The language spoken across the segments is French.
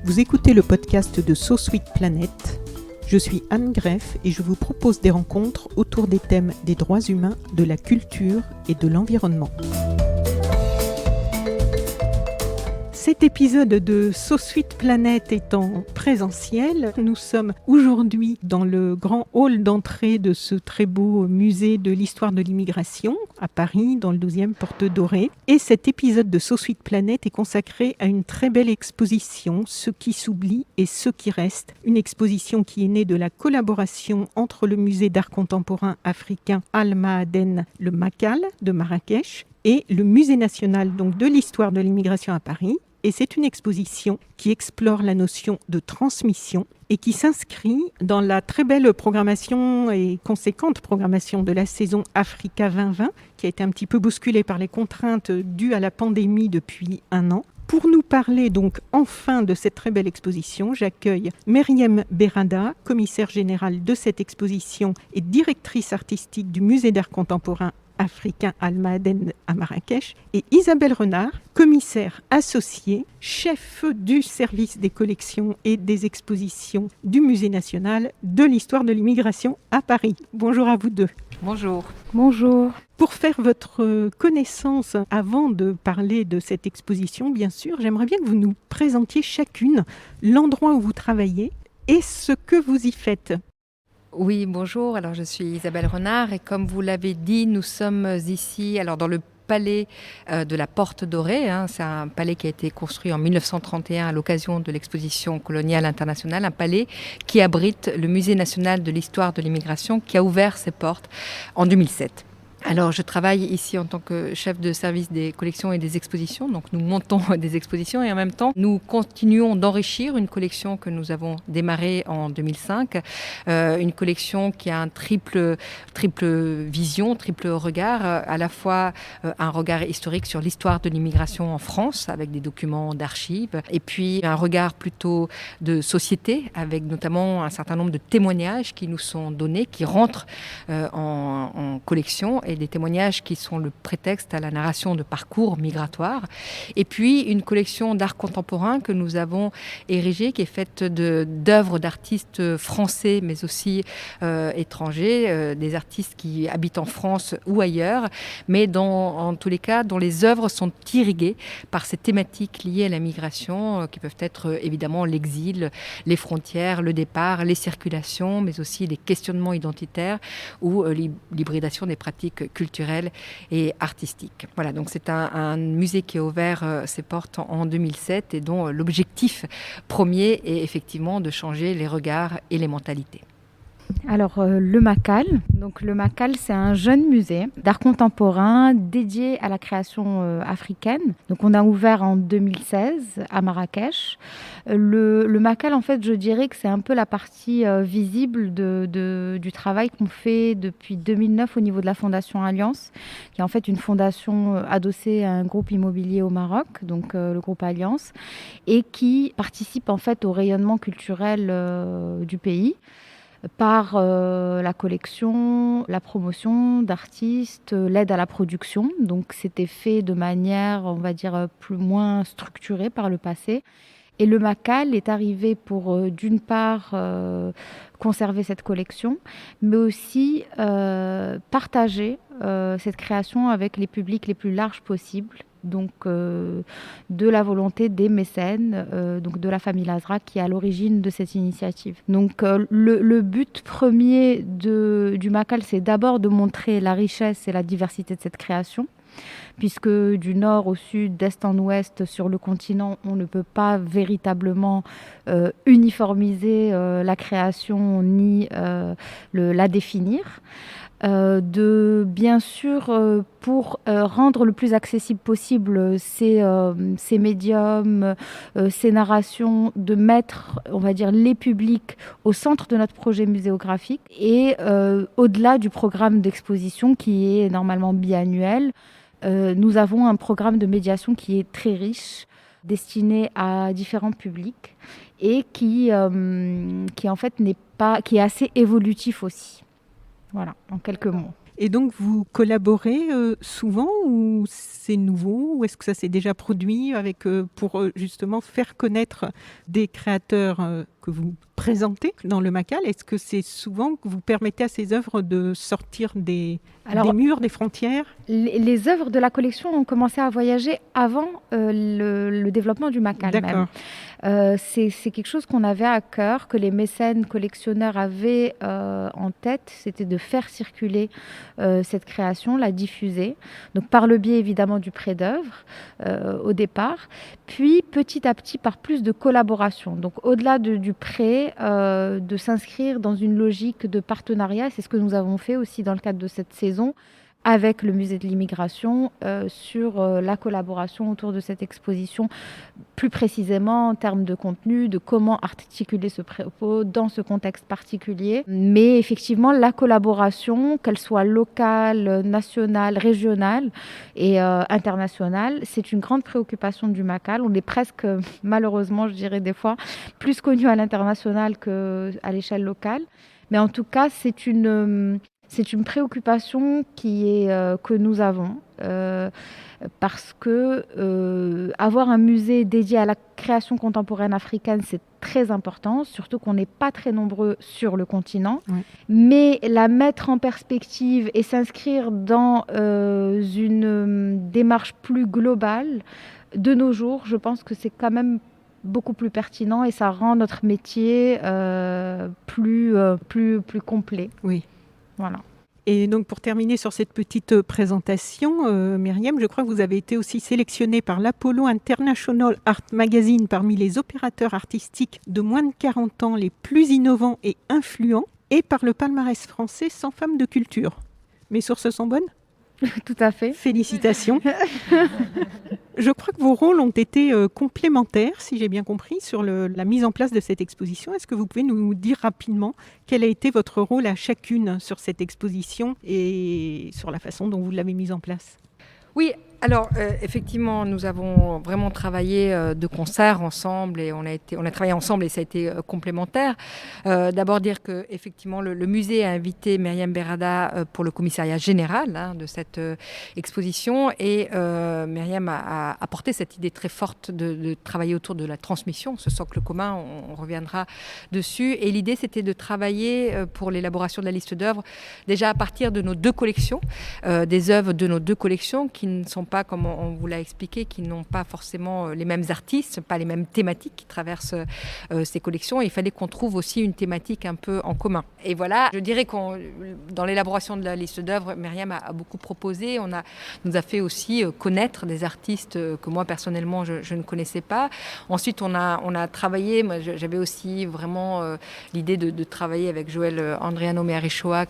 Vous écoutez le podcast de So Sweet Planet. Je suis Anne Greff et je vous propose des rencontres autour des thèmes des droits humains, de la culture et de l'environnement. Cet épisode de So Sweet Planet est en présentiel. Nous sommes aujourd'hui dans le grand hall d'entrée de ce très beau musée de l'histoire de l'immigration à Paris, dans le 12e Porte Dorée. Et cet épisode de So Sweet Planet est consacré à une très belle exposition, Ce qui s'oublie et ce qui reste. Une exposition qui est née de la collaboration entre le musée d'art contemporain africain Al Maaden, le MACAL de Marrakech, et le musée national donc, de l'histoire de l'immigration à Paris. Et c'est une exposition qui explore la notion de transmission et qui s'inscrit dans la très belle programmation et conséquente programmation de la saison Africa 2020, qui a été un petit peu bousculée par les contraintes dues à la pandémie depuis un an. Pour nous parler donc enfin de cette très belle exposition, j'accueille Meriem Berada, commissaire générale de cette exposition et directrice artistique du musée d'art contemporain africain Al Maaden à Marrakech, et Isabelle Renard, commissaire associée, chef du service des collections et des expositions du Musée national de l'histoire de l'immigration à Paris. Bonjour à vous deux. Bonjour. Bonjour. Pour faire votre connaissance, avant de parler de cette exposition, bien sûr, j'aimerais bien que vous nous présentiez chacune l'endroit où vous travaillez et ce que vous y faites. Oui, bonjour. Alors, je suis Isabelle Renard et comme vous l'avez dit, nous sommes ici dans le palais de la Porte Dorée. C'est un palais qui a été construit en 1931 à l'occasion de l'exposition coloniale internationale. Un palais qui abrite le Musée national de l'histoire de l'immigration qui a ouvert ses portes en 2007. Alors, je travaille ici en tant que chef de service des collections et des expositions. Donc, nous montons des expositions et en même temps, nous continuons d'enrichir une collection que nous avons démarrée en 2005. Une collection qui a un triple vision, triple regard. À la fois un regard historique sur l'histoire de l'immigration en France avec des documents d'archives. Et puis, un regard plutôt de société avec notamment un certain nombre de témoignages qui nous sont donnés, qui rentrent en collection. Et des témoignages qui sont le prétexte à la narration de parcours migratoires. Et puis, une collection d'art contemporain que nous avons érigée, qui est faite d'œuvres d'artistes français, mais aussi étrangers, des artistes qui habitent en France ou ailleurs, mais en tous les cas, dont les œuvres sont irriguées par ces thématiques liées à la migration, qui peuvent être évidemment l'exil, les frontières, le départ, les circulations, mais aussi les questionnements identitaires ou l'hybridation des pratiques culturelles et artistiques. Voilà, donc c'est un musée qui a ouvert ses portes en 2007 et dont l'objectif premier est effectivement de changer les regards et les mentalités. Alors, le MACAL. Donc, le MACAL, c'est un jeune musée d'art contemporain dédié à la création africaine. Donc, on a ouvert en 2016 à Marrakech. Le MACAL, en fait, je dirais que c'est un peu la partie visible du travail qu'on fait depuis 2009 au niveau de la Fondation Alliance, qui est en fait une fondation adossée à un groupe immobilier au Maroc, donc le groupe Alliance, et qui participe en fait au rayonnement culturel du pays par la collection, la promotion d'artistes, l'aide à la production. Donc c'était fait de manière, on va dire, moins structurée par le passé. Et le MACAL est arrivé pour, d'une part, conserver cette collection, mais aussi partager cette création avec les publics les plus larges possibles. Donc de la volonté des mécènes, donc de la famille Lazra qui est à l'origine de cette initiative. Donc le but premier du MACAL, c'est d'abord de montrer la richesse et la diversité de cette création, puisque du nord au sud, d'est en ouest, sur le continent, on ne peut pas véritablement uniformiser la création ni la définir. Bien sûr, pour rendre le plus accessible possible ces médiums, ces narrations, de mettre, on va dire, les publics au centre de notre projet muséographique et au-delà du programme d'exposition qui est normalement biannuel, nous avons un programme de médiation qui est très riche, destiné à différents publics et qui en fait qui est assez évolutif aussi. Voilà, en quelques mots. Et donc, vous collaborez souvent ou c'est nouveau? Ou est-ce que ça s'est déjà produit pour justement faire connaître des créateurs que vous présentez dans le Macal? Est-ce que c'est souvent que vous permettez à ces œuvres de sortir des murs, des frontières? Les œuvres de la collection ont commencé à voyager avant le développement du Macal même. C'est quelque chose qu'on avait à cœur, que les mécènes collectionneurs avaient en tête, c'était de faire circuler cette création, la diffuser, donc par le biais évidemment du prêt d'œuvre au départ, puis petit à petit par plus de collaboration. Donc au-delà du prêt, de s'inscrire dans une logique de partenariat, c'est ce que nous avons fait aussi dans le cadre de cette saison, avec le musée de l'immigration sur la collaboration autour de cette exposition, plus précisément en termes de contenu, de comment articuler ce propos dans ce contexte particulier. Mais effectivement, la collaboration, qu'elle soit locale, nationale, régionale et internationale, c'est une grande préoccupation du Macal. On est presque, malheureusement, je dirais des fois, plus connu à l'international qu'à l'échelle locale. Mais en tout cas, c'est une préoccupation que nous avons parce que avoir un musée dédié à la création contemporaine africaine, c'est très important, surtout qu'on n'est pas très nombreux sur le continent. Oui. Mais la mettre en perspective et s'inscrire dans une démarche plus globale de nos jours, je pense que c'est quand même beaucoup plus pertinent et ça rend notre métier plus complet. Oui. Voilà. Et donc pour terminer sur cette petite présentation, Myriam, je crois que vous avez été aussi sélectionnée par l'Apollo International Art Magazine parmi les opérateurs artistiques de moins de 40 ans les plus innovants et influents, et par le palmarès français 100 femmes de culture. Mes sources sont bonnes ? Tout à fait. Félicitations. Je crois que vos rôles ont été complémentaires, si j'ai bien compris, sur la mise en place de cette exposition. Est-ce que vous pouvez nous dire rapidement quel a été votre rôle à chacune sur cette exposition et sur la façon dont vous l'avez mise en place ? Oui, alors effectivement, nous avons vraiment travaillé de concert ensemble et on a travaillé ensemble et ça a été complémentaire. D'abord dire que effectivement le musée a invité Myriam Berrada pour le commissariat général de cette exposition et Myriam a apporté cette idée très forte de travailler autour de la transmission, ce socle commun, on reviendra dessus. Et l'idée c'était de travailler pour l'élaboration de la liste d'œuvres déjà à partir de nos deux collections, des œuvres de nos deux collections qui ne sont pas, comme on vous l'a expliqué, qui n'ont pas forcément les mêmes artistes, pas les mêmes thématiques qui traversent ces collections. Et il fallait qu'on trouve aussi une thématique un peu en commun. Et voilà, je dirais que dans l'élaboration de la liste d'œuvres, Myriam a beaucoup proposé. Nous a fait aussi connaître des artistes que moi, personnellement, je ne connaissais pas. Ensuite, on a travaillé, moi, j'avais aussi vraiment l'idée de travailler avec Joël Andriano Mearichoa,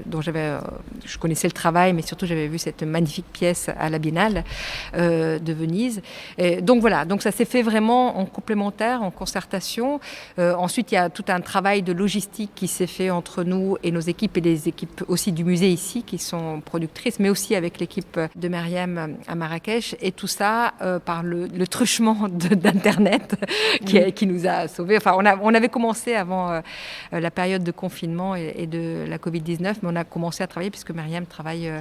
dont je connaissais le travail, mais surtout j'avais vu cette magnifique pièce à la Biennale de Venise. Et donc voilà, donc ça s'est fait vraiment en complémentaire, en concertation. Ensuite, il y a tout un travail de logistique qui s'est fait entre nous et nos équipes et les équipes aussi du musée ici qui sont productrices, mais aussi avec l'équipe de Myriam à Marrakech. Et tout ça par le truchement d'Internet qui nous a sauvés. Enfin, on avait commencé avant la période de confinement et de la Covid-19, mais on a commencé à travailler puisque Myriam travaille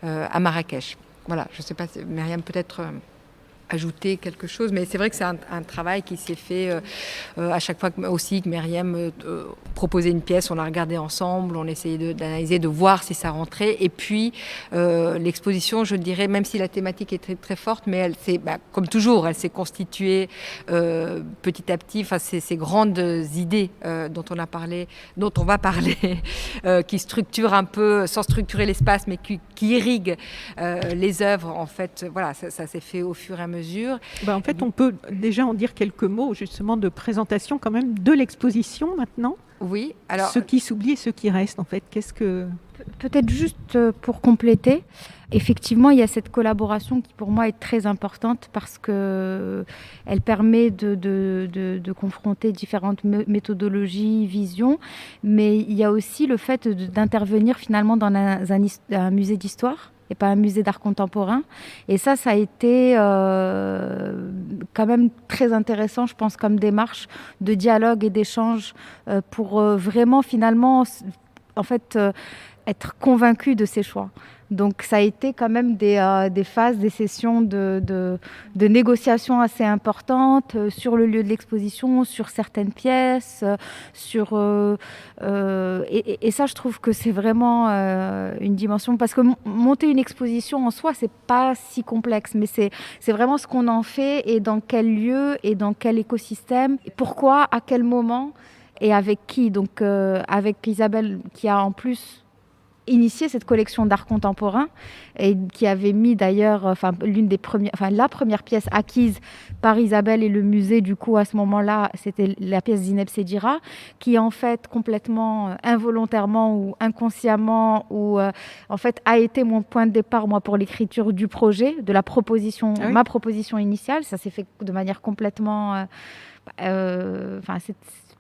à Marrakech. Voilà, je ne sais pas, Myriam peut-être ajouter quelque chose, mais c'est vrai que c'est un travail qui s'est fait à chaque fois aussi que Myriam proposait une pièce, on la regardait ensemble, on essayait d'analyser, de voir si ça rentrait. Et puis l'exposition, je dirais, même si la thématique est très, très forte, mais elle s'est, comme toujours, elle s'est constituée petit à petit. Enfin, ces grandes idées dont on va parler, qui structurent un peu, sans structurer l'espace, mais qui irriguent les œuvres. En fait, voilà, ça s'est fait au fur et à mesure. En fait, on peut déjà en dire quelques mots, justement, de présentation quand même de l'exposition maintenant. Oui, alors... Ce qui s'oublie et ce qui reste, en fait. Peut-être juste pour compléter, effectivement, il y a cette collaboration qui, pour moi, est très importante parce qu'elle permet de confronter différentes méthodologies, visions, mais il y a aussi le fait d'intervenir finalement dans un musée d'histoire et pas un musée d'art contemporain. Et ça a été quand même très intéressant, je pense, comme démarche de dialogue et d'échange pour vraiment, finalement, en fait, être convaincue de ses choix. Donc ça a été quand même des phases, des sessions de négociations assez importantes sur le lieu de l'exposition, sur certaines pièces, et ça je trouve que c'est vraiment une dimension, parce que monter une exposition en soi c'est pas si complexe, mais c'est vraiment ce qu'on en fait et dans quel lieu et dans quel écosystème, pourquoi, à quel moment et avec qui. Donc avec Isabelle qui a en plus initié cette collection d'art contemporain et qui avait mis d'ailleurs la première pièce acquise par Isabelle et le musée, du coup à ce moment-là c'était la pièce Zineb Sedira, qui en fait complètement involontairement ou inconsciemment ou en fait a été mon point de départ moi pour l'écriture du projet, de la proposition, ma proposition initiale. Ça s'est fait de manière complètement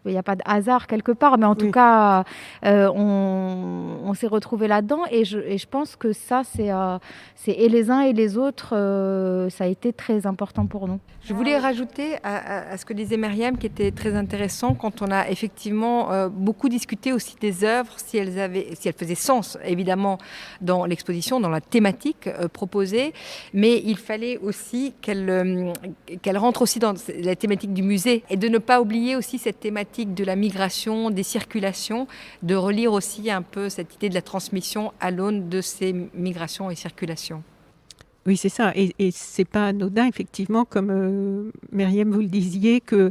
il n'y a pas de hasard quelque part, mais en tout cas, on s'est retrouvés là-dedans. Et je pense que ça, c'est et les uns et les autres, ça a été très important pour nous. Je voulais rajouter à ce que disait Myriam, qui était très intéressant, quand on a effectivement beaucoup discuté aussi des œuvres, si elles faisaient sens, évidemment, dans l'exposition, dans la thématique proposée, mais il fallait aussi qu'elle rentre aussi dans la thématique du musée, et de ne pas oublier aussi cette thématique de la migration, des circulations, de relire aussi un peu cette idée de la transmission à l'aune de ces migrations et circulations. Oui, c'est ça. Et c'est pas anodin, effectivement, comme Myriam, vous le disiez, que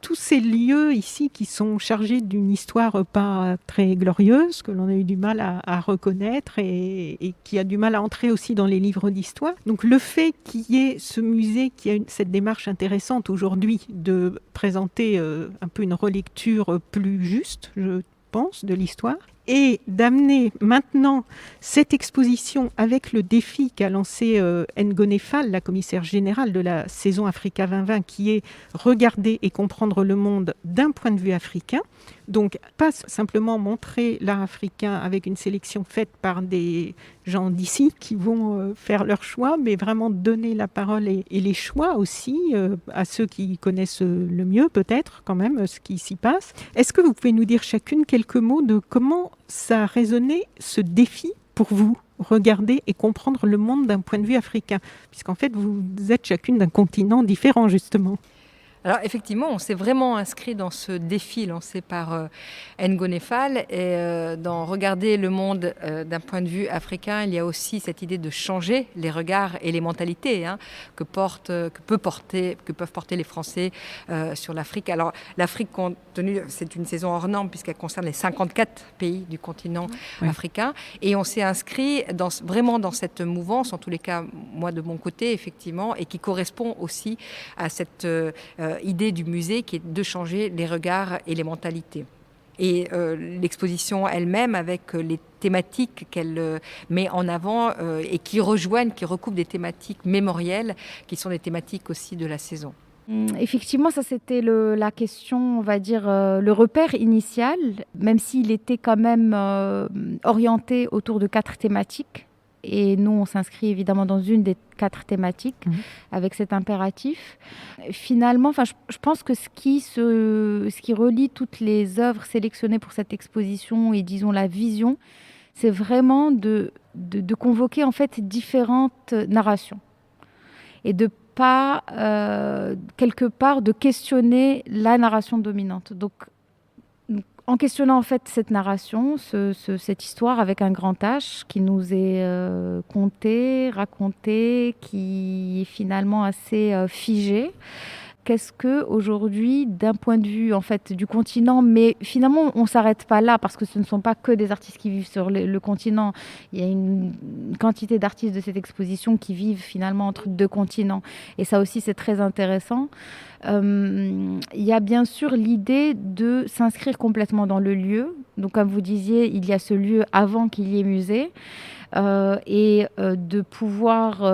tous ces lieux ici qui sont chargés d'une histoire pas très glorieuse, que l'on a eu du mal à reconnaître et qui a du mal à entrer aussi dans les livres d'histoire. Donc le fait qu'il y ait ce musée qui a cette démarche intéressante aujourd'hui de présenter un peu une relecture plus juste, je pense, de l'histoire, et d'amener maintenant cette exposition avec le défi qu'a lancé Ngone Fall, la commissaire générale de la saison Africa 2020, qui est regarder et comprendre le monde d'un point de vue africain. Donc, pas simplement montrer l'art africain avec une sélection faite par des gens d'ici qui vont faire leur choix, mais vraiment donner la parole et les choix aussi à ceux qui connaissent le mieux, peut-être, quand même, ce qui s'y passe. Est-ce que vous pouvez nous dire chacune quelques mots de comment ça a résonné, ce défi, pour vous, regarder et comprendre le monde d'un point de vue africain, puisqu'en fait, vous êtes chacune d'un continent différent, justement. Alors effectivement, on s'est vraiment inscrit dans ce défi lancé par Ngone Fall, et dans regarder le monde d'un point de vue africain, il y a aussi cette idée de changer les regards et les mentalités que peuvent porter les Français sur l'Afrique. Alors l'Afrique, compte tenu, c'est une saison hors norme puisqu'elle concerne les 54 pays du continent africain, et on s'est inscrit vraiment dans cette mouvance, en tous les cas moi de mon côté effectivement, et qui correspond aussi à cette idée du musée qui est de changer les regards et les mentalités. Et l'exposition elle-même, avec les thématiques qu'elle met en avant et qui recoupent des thématiques mémorielles, qui sont des thématiques aussi de la saison. Effectivement, ça c'était la question, on va dire, le repère initial, même s'il était quand même orienté autour de 4 thématiques. Et nous, on s'inscrit évidemment dans une des 4 thématiques avec cet impératif. Finalement, je pense que ce qui relie toutes les œuvres sélectionnées pour cette exposition et, disons, la vision, c'est vraiment de convoquer en fait différentes narrations et de pas, quelque part, de questionner la narration dominante. Donc, en questionnant en fait cette narration, cette histoire avec un grand H qui nous est contée, racontée, qui est finalement assez figée. Qu'est-ce que aujourd'hui, d'un point de vue en fait du continent, mais finalement on s'arrête pas là parce que ce ne sont pas que des artistes qui vivent sur le continent. Il y a une quantité d'artistes de cette exposition qui vivent finalement entre 2 continents, et ça aussi c'est très intéressant. Il y a bien sûr l'idée de s'inscrire complètement dans le lieu. Donc comme vous disiez, il y a ce lieu avant qu'il y ait musée. Et de pouvoir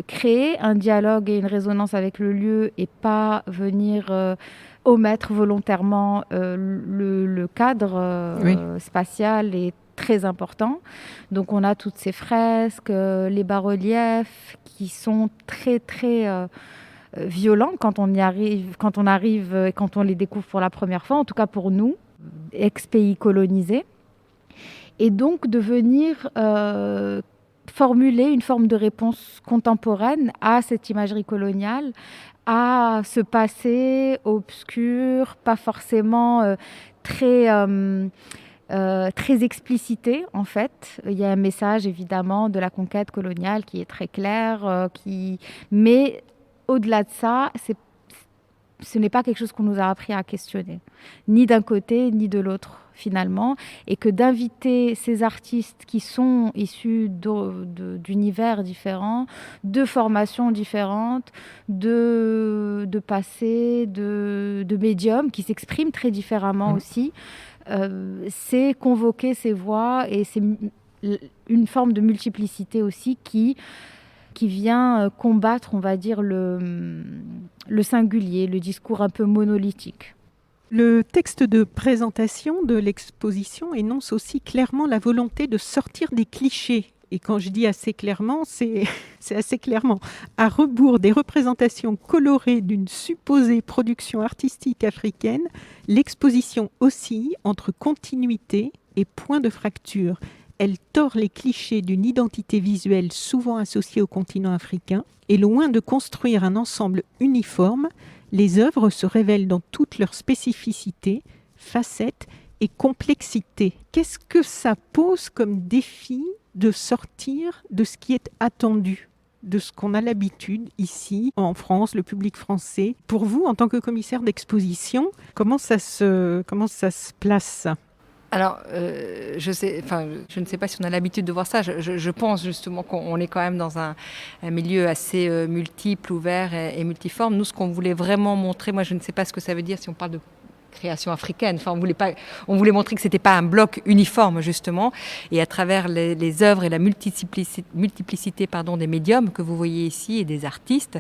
créer un dialogue et une résonance avec le lieu et pas venir omettre volontairement le cadre spatial est très important. Donc on a toutes ces fresques, les bas-reliefs qui sont très très violents quand on arrive et quand on les découvre pour la première fois, en tout cas pour nous, ex-pays colonisés. et donc de venir formuler une forme de réponse contemporaine à cette imagerie coloniale, à ce passé obscur, pas forcément très explicité en fait. Il y a un message évidemment de la conquête coloniale qui est très clair, mais au-delà de ça, ce n'est pas quelque chose qu'on nous a appris à questionner, ni d'un côté ni de l'autre finalement, et que d'inviter ces artistes qui sont issus d'univers différents, de formations différentes, de passés, de médiums qui s'expriment très différemment aussi, c'est convoquer ces voix, et c'est une forme de multiplicité aussi qui vient combattre, on va dire, le singulier, le discours un peu monolithique. Le texte de présentation de l'exposition énonce aussi clairement la volonté de sortir des clichés. Et quand je dis assez clairement, c'est assez clairement. À rebours des représentations colorées d'une supposée production artistique africaine, l'exposition oscille entre continuité et point de fracture. Elle tord les clichés d'une identité visuelle souvent associée au continent africain, et loin de construire un ensemble uniforme, les œuvres se révèlent dans toute leur spécificité, facettes et complexité. Qu'est-ce que ça pose comme défi de sortir de ce qui est attendu, de ce qu'on a l'habitude ici en France, le public français? Pour vous, en tant que commissaire d'exposition, comment ça se place ? Alors, je ne sais pas si on a l'habitude de voir ça. Je pense justement qu'on est quand même dans un milieu assez multiple, ouvert et multiforme. Nous, ce qu'on voulait vraiment montrer, moi je ne sais pas ce que ça veut dire si on parle de création africaine. Enfin, on voulait montrer que c'était pas un bloc uniforme justement, et à travers les œuvres et la multiplicité des médiums que vous voyez ici et des artistes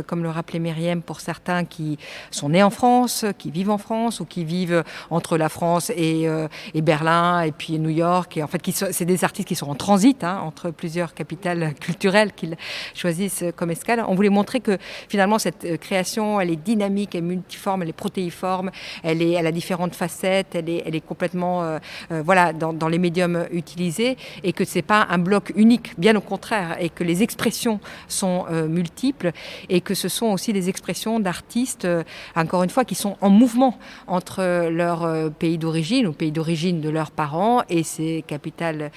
comme le rappelait Myriam, pour certains qui sont nés en France, qui vivent en France ou qui vivent entre la France et Berlin et puis New York, et en fait c'est des artistes qui sont en transit entre plusieurs capitales culturelles qu'ils choisissent comme escale. On voulait montrer que finalement cette création, elle est dynamique, elle est multiforme, elle est protéiforme, elle a différentes facettes, elle est complètement dans les médiums utilisés, et que c'est pas un bloc unique, bien au contraire, et que les expressions sont multiples, et que ce sont aussi des expressions d'artistes, encore une fois, qui sont en mouvement entre leur pays d'origine ou pays d'origine de leurs parents et ces capitales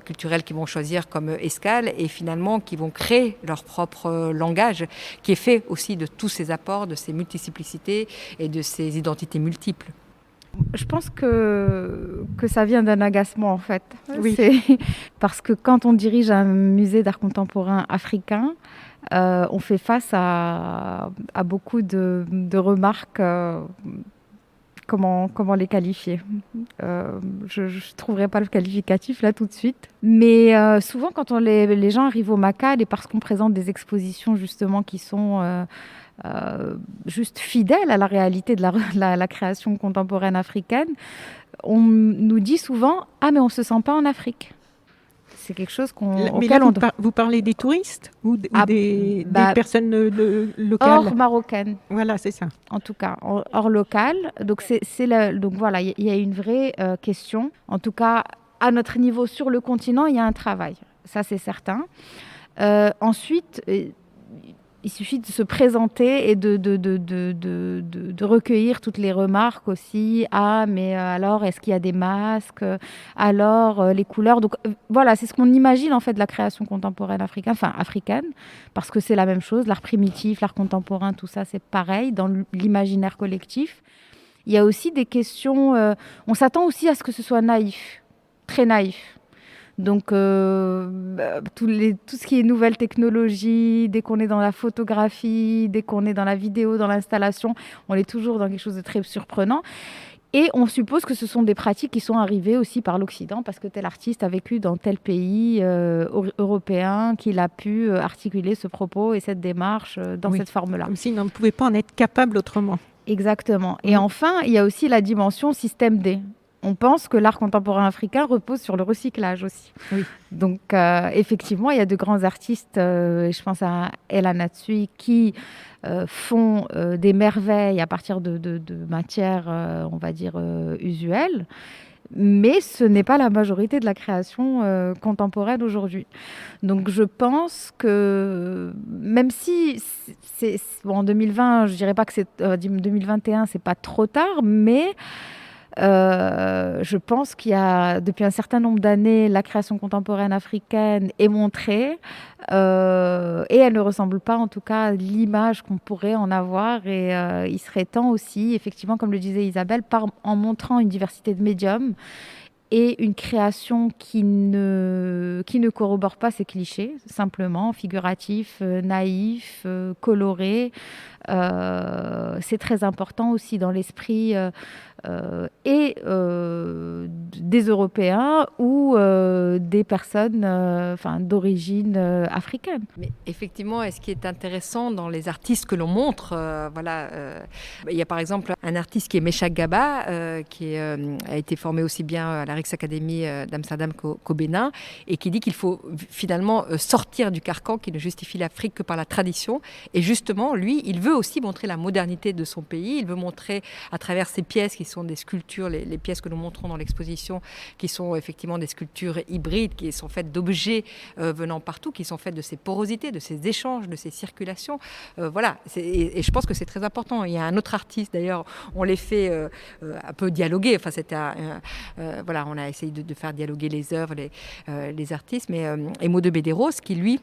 culturelles qu'ils vont choisir comme escale, et finalement qui vont créer leur propre langage, qui est fait aussi de tous ces apports, de ces multiplicités et de ces identités multiples. Je pense que ça vient d'un agacement en fait. Oui. Parce que quand on dirige un musée d'art contemporain africain, on fait face à beaucoup de remarques. Comment les qualifier ? Je ne trouverai pas le qualificatif là tout de suite. Mais souvent quand les gens arrivent au MACAL, et parce qu'on présente des expositions justement qui sont juste fidèles à la réalité de la création contemporaine africaine, on nous dit souvent « Ah mais on ne se sent pas en Afrique ». C'est quelque chose auquel vous parlez des touristes ou des personnes locales? Hors marocaines. Voilà, c'est ça. En tout cas, hors local. Donc, donc voilà, il y a une vraie question. En tout cas, à notre niveau sur le continent, il y a un travail. Ça, c'est certain. Ensuite, il suffit de se présenter et de recueillir toutes les remarques aussi. Ah, mais alors, est-ce qu'il y a des masques? Alors, les couleurs. Donc, voilà, c'est ce qu'on imagine, en fait, de la création contemporaine africaine, parce que c'est la même chose. L'art primitif, l'art contemporain, tout ça, c'est pareil dans l'imaginaire collectif. Il y a aussi des questions... on s'attend aussi à ce que ce soit naïf, très naïf. Donc, tout ce qui est nouvelles technologies, dès qu'on est dans la photographie, dès qu'on est dans la vidéo, dans l'installation, on est toujours dans quelque chose de très surprenant. Et on suppose que ce sont des pratiques qui sont arrivées aussi par l'Occident, parce que tel artiste a vécu dans tel pays européen, qu'il a pu articuler ce propos et cette démarche dans cette forme-là. Comme s'il ne pouvait pas en être capable autrement. Exactement. Et enfin, il y a aussi la dimension système D. On pense que l'art contemporain africain repose sur le recyclage aussi. Oui. Donc, effectivement, il y a de grands artistes, je pense à Ella Natsui, qui font des merveilles à partir de matières, on va dire, usuelles. mais ce n'est pas la majorité de la création contemporaine aujourd'hui. Donc je pense que même si en 2020, je dirais pas que 2021, c'est pas trop tard, mais je pense qu'il y a, depuis un certain nombre d'années, la création contemporaine africaine est montrée et elle ne ressemble pas, en tout cas, à l'image qu'on pourrait en avoir. Et il serait temps aussi, effectivement, comme le disait Isabelle, en montrant une diversité de médiums et une création qui ne corrobore pas ces clichés, simplement, figuratif, naïf, coloré. C'est très important aussi dans l'esprit des Européens ou des personnes d'origine africaine. Mais effectivement, et ce qui est intéressant dans les artistes que l'on montre, il y a par exemple un artiste qui est Meshach Gaba, qui a été formé aussi bien à la Rijksacademie d'Amsterdam qu'au Bénin, et qui dit qu'il faut finalement sortir du carcan qui ne justifie l'Afrique que par la tradition. Et justement, lui, il veut aussi montrer la modernité de son pays. Il veut montrer à travers ses pièces qui sont des sculptures, les pièces que nous montrons dans l'exposition, qui sont effectivement des sculptures hybrides, qui sont faites d'objets venant partout, qui sont faites de ces porosités, de ces échanges, de ces circulations. Et je pense que c'est très important. Il y a un autre artiste, d'ailleurs, on les fait un peu dialoguer. Enfin, on a essayé de faire dialoguer les œuvres, les artistes, mais Emo de Medeiros, qui lui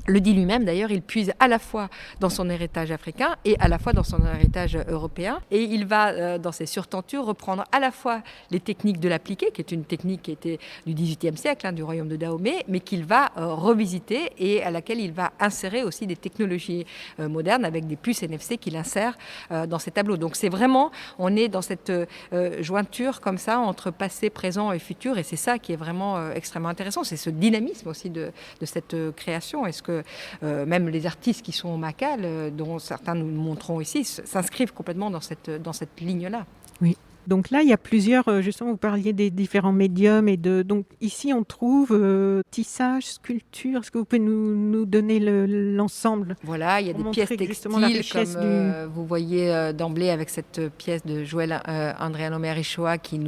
le dit lui-même, d'ailleurs, il puise à la fois dans son héritage africain et à la fois dans son héritage européen. Et il va, dans ses surtentures, reprendre à la fois les techniques de l'appliqué, qui est une technique qui était du XVIIIe siècle, du royaume de Dahomey, mais qu'il va revisiter et à laquelle il va insérer aussi des technologies modernes avec des puces NFC qu'il insère dans ses tableaux. Donc c'est vraiment, on est dans cette jointure comme ça entre passé, présent et futur, et c'est ça qui est vraiment extrêmement intéressant. C'est ce dynamisme aussi de cette création. Est-ce que même les artistes qui sont au Macal, dont certains nous montrons ici, s'inscrivent complètement dans cette ligne-là. Oui. Donc là, il y a plusieurs, justement, vous parliez des différents médiums. Donc ici, on trouve tissage, sculpture. Est-ce que vous pouvez nous donner l'ensemble ? Voilà, il y a des pièces textiles, comme vous voyez d'emblée avec cette pièce de Joël Andriano Merichoa qui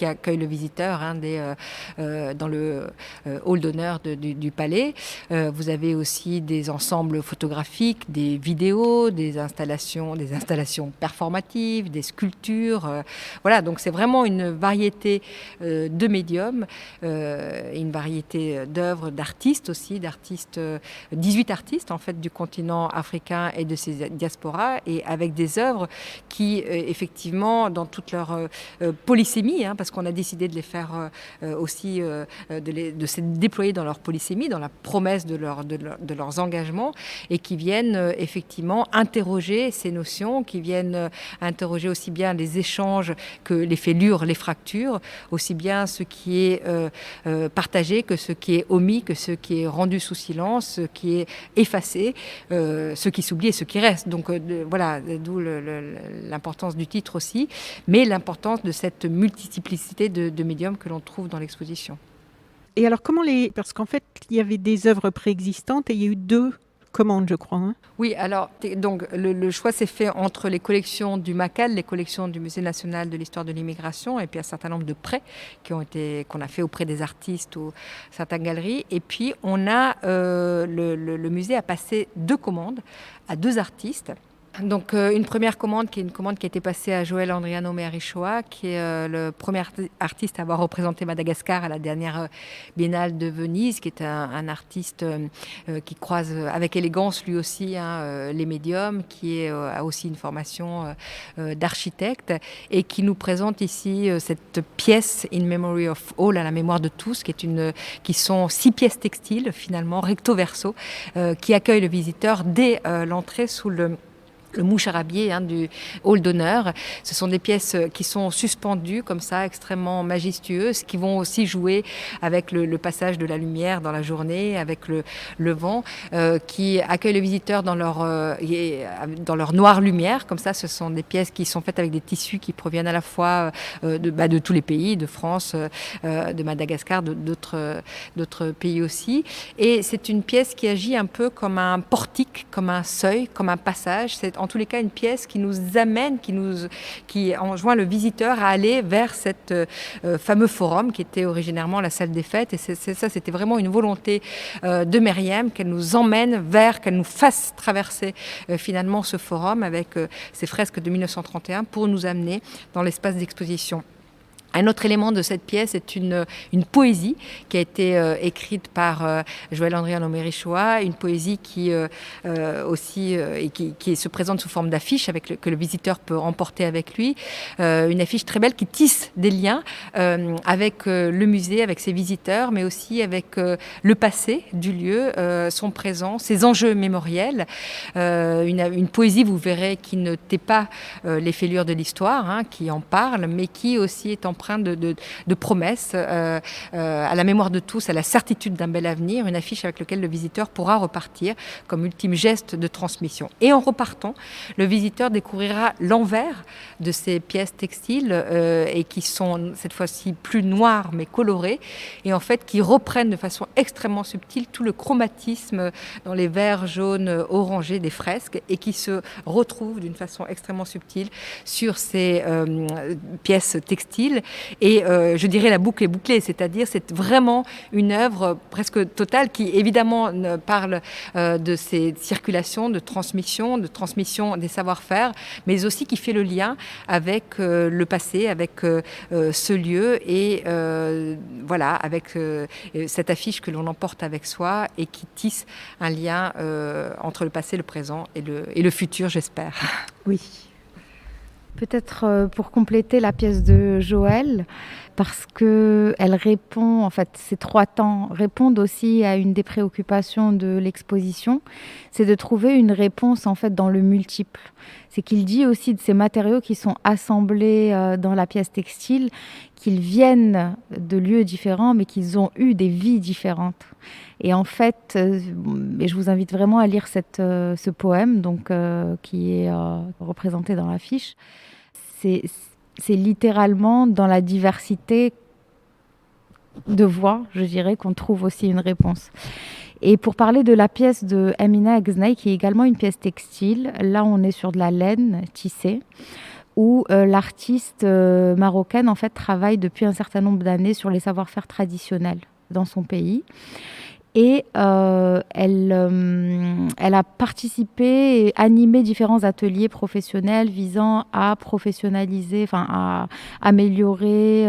accueille le visiteur dans le hall d'honneur du palais. Vous avez aussi des ensembles photographiques, des vidéos, des installations performatives, des sculptures. Voilà, donc c'est vraiment une variété de médiums, une variété d'œuvres, d'artistes aussi, 18 artistes en fait du continent africain et de ses diasporas, et avec des œuvres qui effectivement dans toute leur polysémie, parce qu'on a décidé de les faire aussi, de se déployer dans leur polysémie, dans la promesse de leurs engagements, et qui viennent effectivement interroger ces notions, qui viennent interroger aussi bien les échanges que les fêlures, les fractures, aussi bien ce qui est partagé que ce qui est omis, que ce qui est rendu sous silence, ce qui est effacé, ce qui s'oublie et ce qui reste. Donc voilà, d'où l'importance du titre aussi, mais l'importance de cette multiplicité de médiums que l'on trouve dans l'exposition. Et alors parce qu'en fait, il y avait des œuvres préexistantes et il y a eu 2 commandes, je crois. Oui, alors donc le choix s'est fait entre les collections du Macal, les collections du Musée national de l'histoire de l'immigration, et puis un certain nombre de prêts qu'on a fait auprès des artistes ou certaines galeries. Et puis on a le musée a passé 2 commandes à 2 artistes. Donc une première commande qui a été passée à Joël Andriano Merichoa, qui est le premier artiste à avoir représenté Madagascar à la dernière Biennale de Venise, qui est un artiste qui croise avec élégance lui aussi les médiums, qui a aussi une formation d'architecte, et qui nous présente ici cette pièce In Memory of All, à la mémoire de tous, qui sont 6 pièces textiles finalement recto verso, qui accueillent le visiteur dès l'entrée sous le moucharabier du hall d'honneur. Ce sont des pièces qui sont suspendues comme ça, extrêmement majestueuses, qui vont aussi jouer avec le passage de la lumière dans la journée, avec le vent, qui accueillent le visiteur dans leur noire lumière. Comme ça, ce sont des pièces qui sont faites avec des tissus qui proviennent à la fois de tous les pays, de France, de Madagascar, d'autres pays aussi. Et c'est une pièce qui agit un peu comme un portique, comme un seuil, comme un passage. en tous les cas une pièce qui nous amène, qui enjoint le visiteur à aller vers cet fameux forum qui était originairement la salle des fêtes. Et c'était vraiment une volonté de Myriam, qu'elle nous emmène vers, qu'elle nous fasse traverser finalement ce forum avec ces fresques de 1931 pour nous amener dans l'espace d'exposition. Un autre élément de cette pièce est une poésie qui a été écrite par Joël Andriano Mérichois, une poésie qui se présente sous forme d'affiche que le visiteur peut emporter avec lui. Une affiche très belle qui tisse des liens avec le musée, avec ses visiteurs, mais aussi avec le passé du lieu, son présent, ses enjeux mémoriels. Une poésie, vous verrez, qui ne tait pas les fêlures de l'histoire, qui en parle, mais qui aussi est empreinte de promesses à la mémoire de tous, à la certitude d'un bel avenir, une affiche avec laquelle le visiteur pourra repartir comme ultime geste de transmission. Et en repartant, le visiteur découvrira l'envers de ces pièces textiles et qui sont cette fois-ci plus noires mais colorées et en fait qui reprennent de façon extrêmement subtile tout le chromatisme dans les verts jaunes orangés des fresques et qui se retrouvent d'une façon extrêmement subtile sur ces pièces textiles. Et je dirais la boucle est bouclée, c'est-à-dire c'est vraiment une œuvre presque totale qui évidemment parle de ces circulations, de transmission des savoir-faire, mais aussi qui fait le lien avec le passé, avec ce lieu et voilà, avec cette affiche que l'on emporte avec soi et qui tisse un lien entre le passé, le présent et le futur, j'espère. Oui. Peut-être pour compléter la pièce de Joël, parce qu'elle répond, en fait, ces 3 temps répondent aussi à une des préoccupations de l'exposition, c'est de trouver une réponse en fait dans le multiple. C'est qu'il dit aussi de ces matériaux qui sont assemblés dans la pièce textile, qu'ils viennent de lieux différents, mais qu'ils ont eu des vies différentes. Et en fait, et je vous invite vraiment à lire ce poème donc, qui est représenté dans l'affiche. C'est littéralement dans la diversité de voix, je dirais, qu'on trouve aussi une réponse. Et pour parler de la pièce de Amina Agznay, qui est également une pièce textile, là on est sur de la laine tissée, où l'artiste marocaine en fait travaille depuis un certain nombre d'années sur les savoir-faire traditionnels dans son pays. Et elle a participé et animé différents ateliers professionnels visant à professionnaliser, à améliorer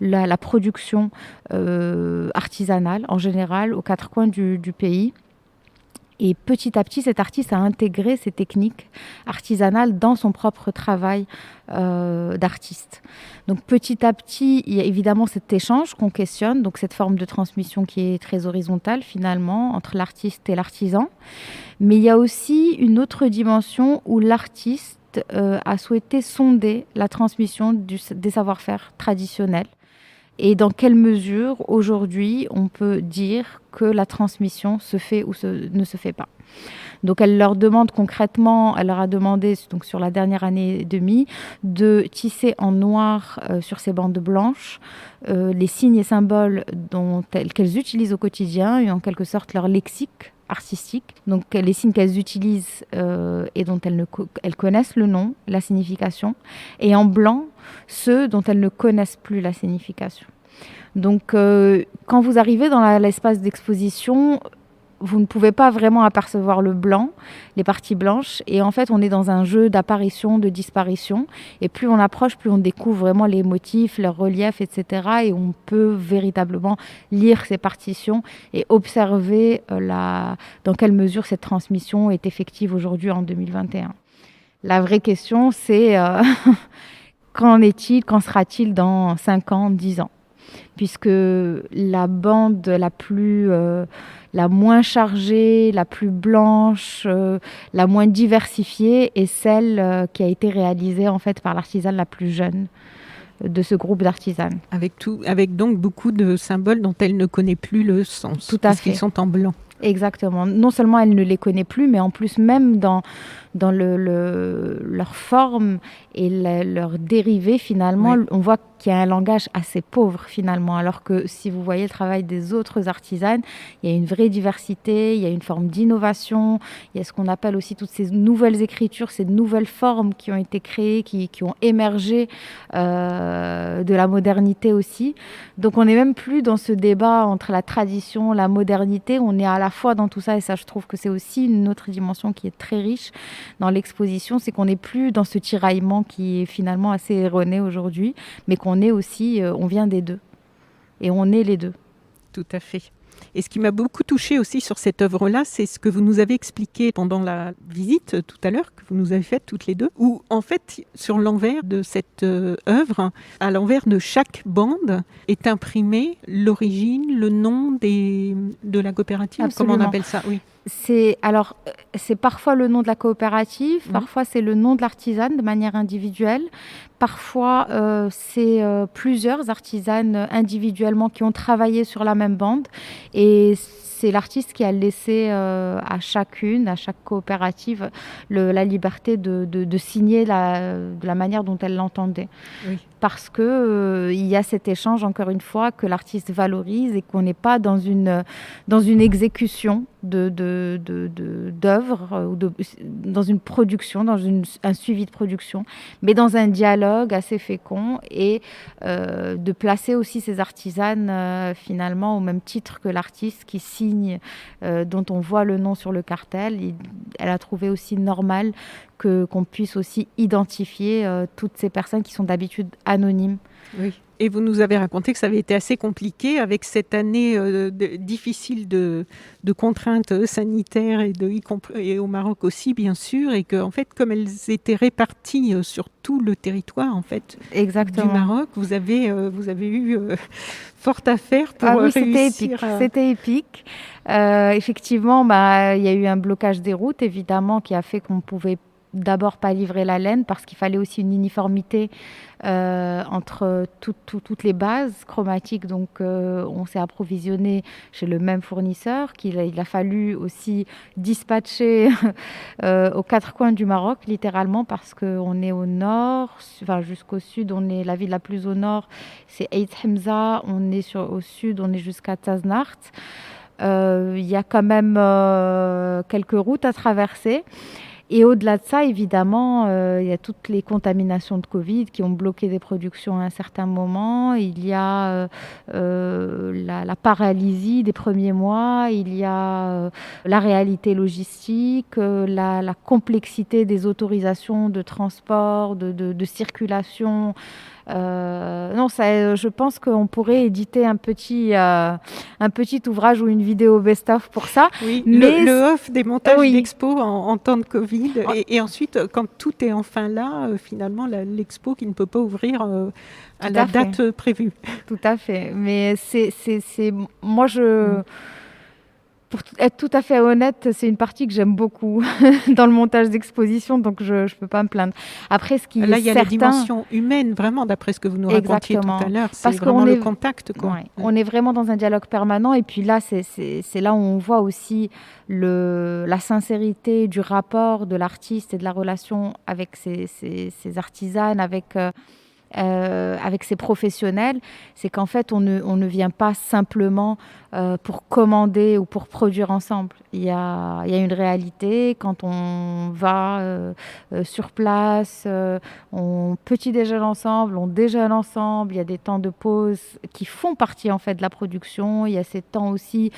la production artisanale en général aux 4 coins du pays. Et petit à petit, cet artiste a intégré ces techniques artisanales dans son propre travail d'artiste. Donc petit à petit, il y a évidemment cet échange qu'on questionne, donc cette forme de transmission qui est très horizontale finalement entre l'artiste et l'artisan. Mais il y a aussi une autre dimension où l'artiste a souhaité sonder la transmission des savoir-faire traditionnels. Et dans quelle mesure, aujourd'hui, on peut dire que la transmission se fait ou ne se fait pas. Donc, elle leur demande concrètement, elle leur a demandé, donc sur la dernière année et demie, de tisser en noir sur ces bandes blanches les signes et symboles qu'elles utilisent au quotidien et en quelque sorte leur lexique artistique. Donc, les signes qu'elles utilisent et dont elles connaissent le nom, la signification, et en blanc, ceux dont elles ne connaissent plus la signification. Donc, quand vous arrivez dans l'espace d'exposition, vous ne pouvez pas vraiment apercevoir le blanc, les parties blanches. Et en fait, on est dans un jeu d'apparition, de disparition. Et plus on approche, plus on découvre vraiment les motifs, leurs reliefs, etc. Et on peut véritablement lire ces partitions et observer dans quelle mesure cette transmission est effective aujourd'hui en 2021. La vraie question, c'est qu'en sera-t-il dans 5 ans, 10 ans ? Puisque la bande la moins chargée, la plus blanche, la moins diversifiée est celle qui a été réalisée en fait par l'artisane la plus jeune de ce groupe d'artisanes. Avec donc beaucoup de symboles dont elle ne connaît plus le sens. Tout à fait. Parce qu'ils sont en blanc. Exactement. Non seulement elle ne les connaît plus, mais en plus même dans leur forme et leur dérivés, finalement, oui. On voit qui a un langage assez pauvre finalement, alors que si vous voyez le travail des autres artisanes, il y a une vraie diversité, il y a une forme d'innovation, il y a ce qu'on appelle aussi toutes ces nouvelles écritures, ces nouvelles formes qui ont été créées, qui ont émergé de la modernité aussi. Donc on n'est même plus dans ce débat entre la tradition, la modernité, on est à la fois dans tout ça, et ça je trouve que c'est aussi une autre dimension qui est très riche dans l'exposition, c'est qu'on n'est plus dans ce tiraillement qui est finalement assez erroné aujourd'hui, mais qu'on est aussi, on vient des deux, et on est les deux. Tout à fait. Et ce qui m'a beaucoup touchée aussi sur cette œuvre-là, c'est ce que vous nous avez expliqué pendant la visite tout à l'heure, que vous nous avez faite toutes les deux, où en fait, sur l'envers de cette œuvre, à l'envers de chaque bande, est imprimé l'origine, le nom de la coopérative. Absolument. Comment on appelle ça? Oui. C'est parfois le nom de la coopérative, parfois c'est le nom de l'artisane de manière individuelle, parfois c'est plusieurs artisanes individuellement qui ont travaillé sur la même bande, et c'est l'artiste qui a laissé à chacune, à chaque coopérative, la liberté de signer de la manière dont elle l'entendait. Oui. Parce que il y a cet échange, encore une fois, que l'artiste valorise, et qu'on n'est pas dans une exécution d'œuvres, ou dans une production, dans un suivi de production, mais dans un dialogue assez fécond, et de placer aussi ces artisanes finalement au même titre que l'artiste qui signe, dont on voit le nom sur le cartel. Elle a trouvé aussi normal qu'on puisse aussi identifier toutes ces personnes qui sont d'habitude anonymes. Oui. Et vous nous avez raconté que ça avait été assez compliqué avec cette année difficile de contraintes sanitaires, et au Maroc aussi, bien sûr, et que en fait, comme elles étaient réparties sur tout le territoire en fait, exactement, du Maroc, vous avez eu fort à faire pour réussir. C'était épique. Effectivement, il y a eu un blocage des routes, évidemment, qui a fait qu'on pouvait d'abord pas livrer la laine, parce qu'il fallait aussi une uniformité entre toutes les bases chromatiques. Donc on s'est approvisionné chez le même fournisseur, il a fallu aussi dispatcher aux quatre coins du Maroc, littéralement, parce qu'on est au nord, jusqu'au sud, la ville la plus au nord, c'est Eit Hamza, on est au sud, on est jusqu'à Taznart. Il y a quand même quelques routes à traverser. Et au-delà de ça, évidemment, il y a toutes les contaminations de Covid qui ont bloqué des productions à un certain moment. Il y a la paralysie des premiers mois. Il y a la réalité logistique, la complexité des autorisations de transport, de circulation. Je pense qu'on pourrait éditer un petit ouvrage ou une vidéo best-of pour ça. Oui, mais le off des montages d'expo en temps de Covid. Et ensuite, quand tout est enfin là, finalement, l'expo qui ne peut pas ouvrir à la date prévue. Tout à fait. Mais moi, pour être tout à fait honnête, c'est une partie que j'aime beaucoup dans le montage d'exposition, donc je ne peux pas me plaindre. Après, il y a la dimension humaine, vraiment, d'après ce que vous nous racontiez tout à l'heure. C'est vraiment le contact, quoi. Ouais, on est vraiment dans un dialogue permanent, et puis là, c'est là où on voit aussi la sincérité du rapport de l'artiste et de la relation avec ses artisanes, avec ces professionnels. C'est qu'en fait, on ne vient pas simplement pour commander ou pour produire ensemble. Il y a une réalité. Quand on va sur place, on petit déjeune ensemble, on déjeune ensemble. Il y a des temps de pause qui font partie en fait de la production. Il y a ces temps aussi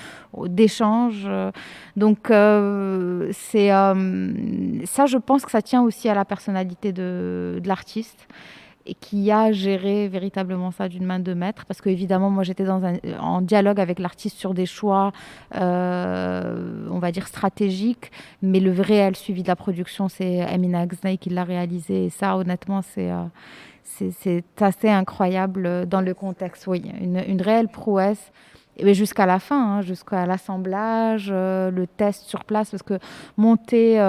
d'échange. Donc ça, je pense que ça tient aussi à la personnalité de l'artiste, et qui a géré véritablement ça d'une main de maître, parce qu'évidemment, moi, j'étais en dialogue avec l'artiste sur des choix, on va dire, stratégiques, mais le réel suivi de la production, c'est Amina Agznaï qui l'a réalisé, et ça, honnêtement, c'est assez incroyable dans le contexte. Oui, une réelle prouesse. Et jusqu'à la fin, jusqu'à l'assemblage, le test sur place, parce que monter...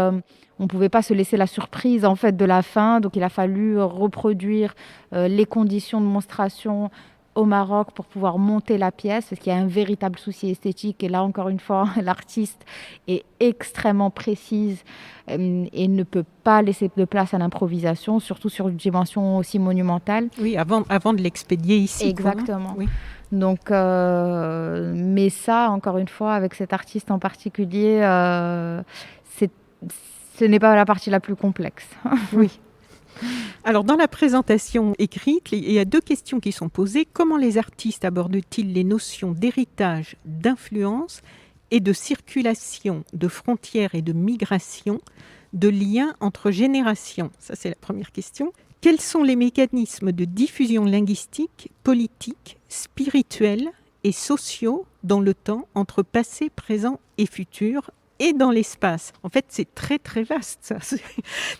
on ne pouvait pas se laisser la surprise en fait de la fin, donc il a fallu reproduire les conditions de monstration au Maroc pour pouvoir monter la pièce, parce qu'il y a un véritable souci esthétique. Et là, encore une fois, l'artiste est extrêmement précise et ne peut pas laisser de place à l'improvisation, surtout sur une dimension aussi monumentale. Oui, avant de l'expédier ici. Exactement. Oui. Donc, mais ça, encore une fois, avec cet artiste en particulier, ce n'est pas la partie la plus complexe. Oui. Alors, dans la présentation écrite, il y a 2 questions qui sont posées. Comment les artistes abordent-ils les notions d'héritage, d'influence et de circulation, de frontières et de migration, de liens entre générations? Ça, c'est la première question. Quels sont les mécanismes de diffusion linguistique, politique, spirituelle et sociaux dans le temps, entre passé, présent et futur, et dans l'espace? En fait, c'est très, très vaste, ça.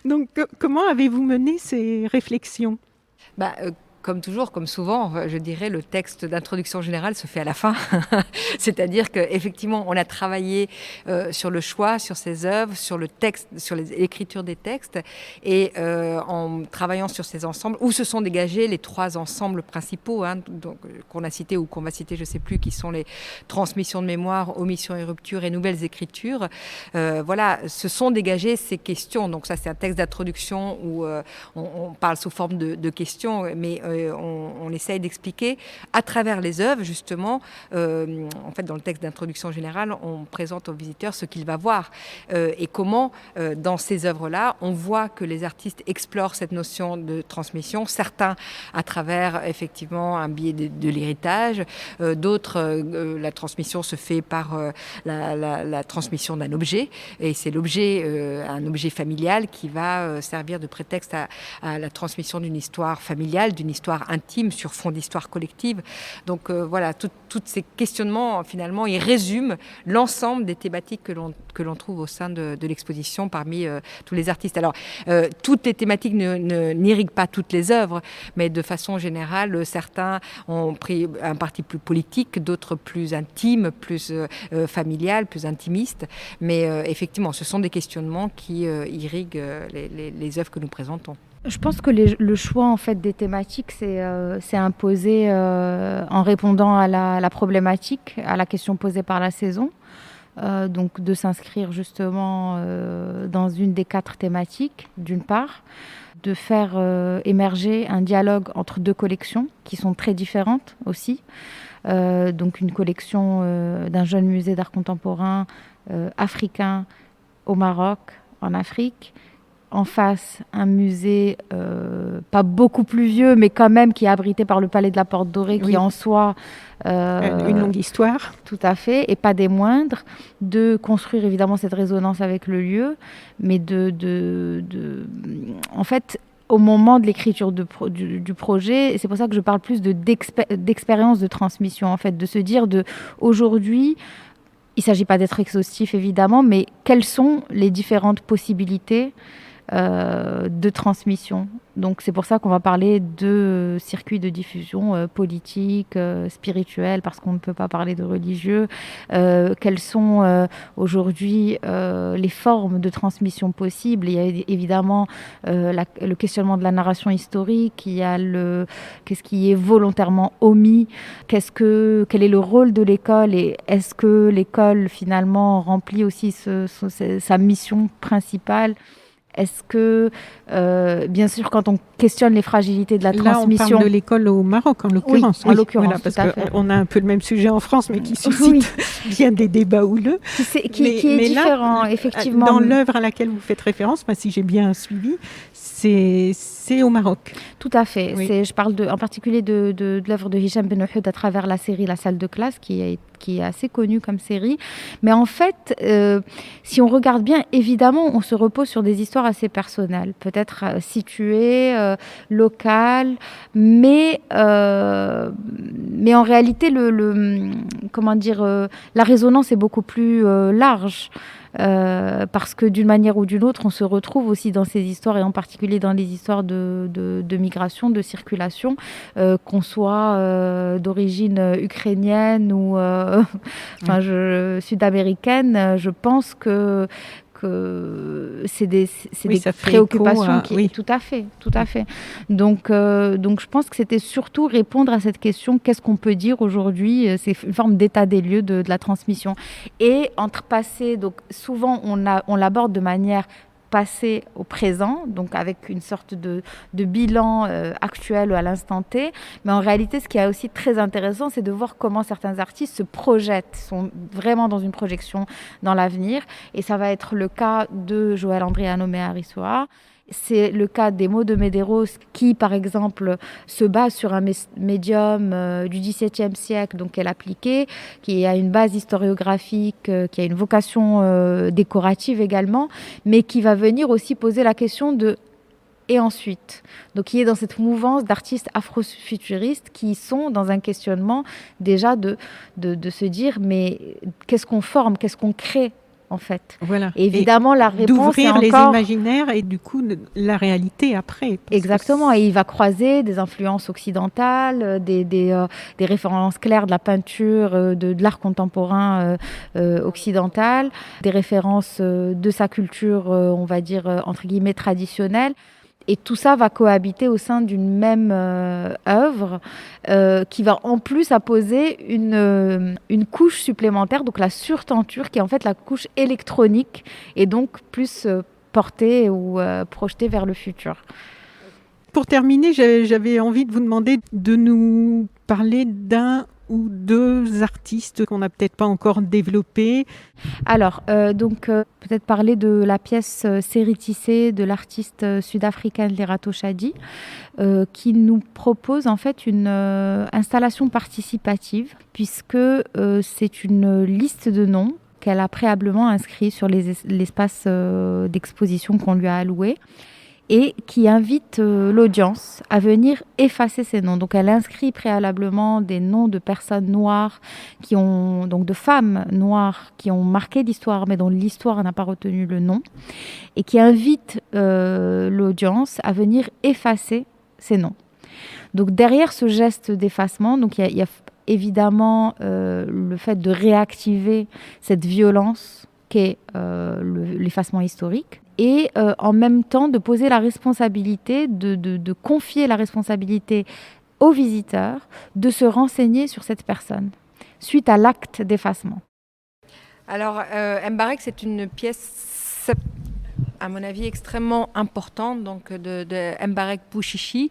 Donc, comment avez-vous mené ces réflexions ? Comme toujours, comme souvent, je dirais, le texte d'introduction générale se fait à la fin. C'est-à-dire qu'effectivement, on a travaillé sur le choix, sur ces œuvres, sur le texte, sur l'écriture des textes, et en travaillant sur ces ensembles, où se sont dégagés les 3 ensembles principaux, donc, qu'on a cités ou qu'on va citer, je ne sais plus, qui sont les transmissions de mémoire, omissions et ruptures et nouvelles écritures. Voilà, se sont dégagées ces questions. Donc ça, c'est un texte d'introduction où on parle sous forme de questions, mais on essaye d'expliquer à travers les œuvres, justement. En fait, dans le texte d'introduction générale, on présente au visiteur ce qu'il va voir et comment, dans ces œuvres-là, on voit que les artistes explorent cette notion de transmission, certains à travers, effectivement, un biais de l'héritage, d'autres, la transmission se fait par la transmission d'un objet, et c'est l'objet, un objet familial qui va servir de prétexte à la transmission d'une histoire familiale, d'une histoire intime sur fond d'histoire collective. Donc voilà, tous ces questionnements, finalement, ils résument l'ensemble des thématiques que l'on trouve au sein de l'exposition parmi tous les artistes. Alors, toutes les thématiques n'irriguent pas toutes les œuvres, mais de façon générale, certains ont pris un parti plus politique, d'autres plus intime, plus familial, plus intimiste. Mais effectivement, ce sont des questionnements qui irriguent les œuvres que nous présentons. Je pense que le choix en fait des thématiques c'est imposé en répondant à la problématique, à la question posée par la saison. Donc de s'inscrire justement dans une des 4 thématiques, d'une part, de faire émerger un dialogue entre 2 collections qui sont très différentes aussi. Donc une collection d'un jeune musée d'art contemporain africain au Maroc, en Afrique. En face, un musée pas beaucoup plus vieux, mais quand même qui est abrité par le Palais de la Porte Dorée, qui en soi... une longue histoire. Tout à fait, et pas des moindres, de construire évidemment cette résonance avec le lieu, mais en fait, au moment de l'écriture du projet, c'est pour ça que je parle plus d'expérience de transmission, en fait, de se dire aujourd'hui... Il ne s'agit pas d'être exhaustif, évidemment, mais quelles sont les différentes possibilités de transmission? Donc c'est pour ça qu'on va parler de circuits de diffusion politique, spirituel, parce qu'on ne peut pas parler de religieux. Quelles sont aujourd'hui les formes de transmission possibles? Il y a évidemment le questionnement de la narration historique, il y a qu'est-ce qui est volontairement omis, quel est le rôle de l'école, et est-ce que l'école finalement remplit aussi sa mission principale? Est-ce que, bien sûr, quand on questionne les fragilités de la transmission... Là, on parle de l'école au Maroc, en l'occurrence. Oui, en l'occurrence, voilà, parce qu'on a un peu le même sujet en France, mais qui suscite bien des débats houleux. Qui est différent, là, effectivement. Dans l'œuvre à laquelle vous faites référence, si j'ai bien suivi, c'est au Maroc. Tout à fait. Oui. Je parle en particulier de l'œuvre de Hicham Benouhoud à travers la série La Salle de classe, qui est assez connue comme série. Mais en fait, si on regarde bien, évidemment, on se repose sur des histoires assez personnelles, peut-être situées, locales, mais en réalité, la résonance est beaucoup plus large. Parce que d'une manière ou d'une autre, on se retrouve aussi dans ces histoires, et en particulier dans les histoires de migration, de circulation, qu'on soit d'origine ukrainienne ou sud-américaine. Je pense que c'est des préoccupations tout à fait. Donc je pense que c'était surtout répondre à cette question, qu'est-ce qu'on peut dire aujourd'hui? C'est une forme d'état des lieux de la transmission. Et entrepasser, donc souvent on l'aborde de manière passé au présent, donc avec une sorte de bilan actuel ou à l'instant T. Mais en réalité, ce qui est aussi très intéressant, c'est de voir comment certains artistes se projettent, sont vraiment dans une projection dans l'avenir. Et ça va être le cas de Joël Andriano Mearissoa. C'est le cas des mots de Medeiros qui, par exemple, se base sur un médium du XVIIe siècle, donc qu'elle appliquait, qui a une base historiographique, qui a une vocation décorative également, mais qui va venir aussi poser la question de et ensuite. Donc, il est dans cette mouvance d'artistes afrofuturistes qui sont dans un questionnement déjà de se dire mais qu'est-ce qu'on forme, qu'est-ce qu'on crée en fait. Voilà. Et évidemment, la réponse d'ouvrir est encore... les imaginaires et du coup la réalité après. Exactement. Et il va croiser des influences occidentales, des références claires de la peinture, de l'art contemporain occidental, des références de sa culture, on va dire, entre guillemets, traditionnelle. Et tout ça va cohabiter au sein d'une même œuvre qui va en plus apposer une couche supplémentaire, donc la surtenture, qui est en fait la couche électronique et donc plus portée ou projetée vers le futur. Pour terminer, j'avais envie de vous demander de nous parler d'un ou deux artistes qu'on n'a peut-être pas encore développés. Alors, peut-être parler de la pièce Séritissé de l'artiste sud-africaine Lerato Shadi, qui nous propose en fait une installation participative, puisque c'est une liste de noms qu'elle a préalablement inscrit sur l'espace d'exposition qu'on lui a alloué, et qui invite l'audience à venir effacer ces noms. Donc elle inscrit préalablement des noms de personnes noires, donc de femmes noires qui ont marqué l'histoire, mais dont l'histoire n'a pas retenu le nom, et qui invite l'audience à venir effacer ces noms. Donc derrière ce geste d'effacement, donc il y a évidemment le fait de réactiver cette violence qu'est l'effacement historique, et en même temps de poser la responsabilité, de confier la responsabilité aux visiteurs de se renseigner sur cette personne suite à l'acte d'effacement. Alors, Mbarek, c'est une pièce, à mon avis, extrêmement importante, donc de Mbarek Bouchichi.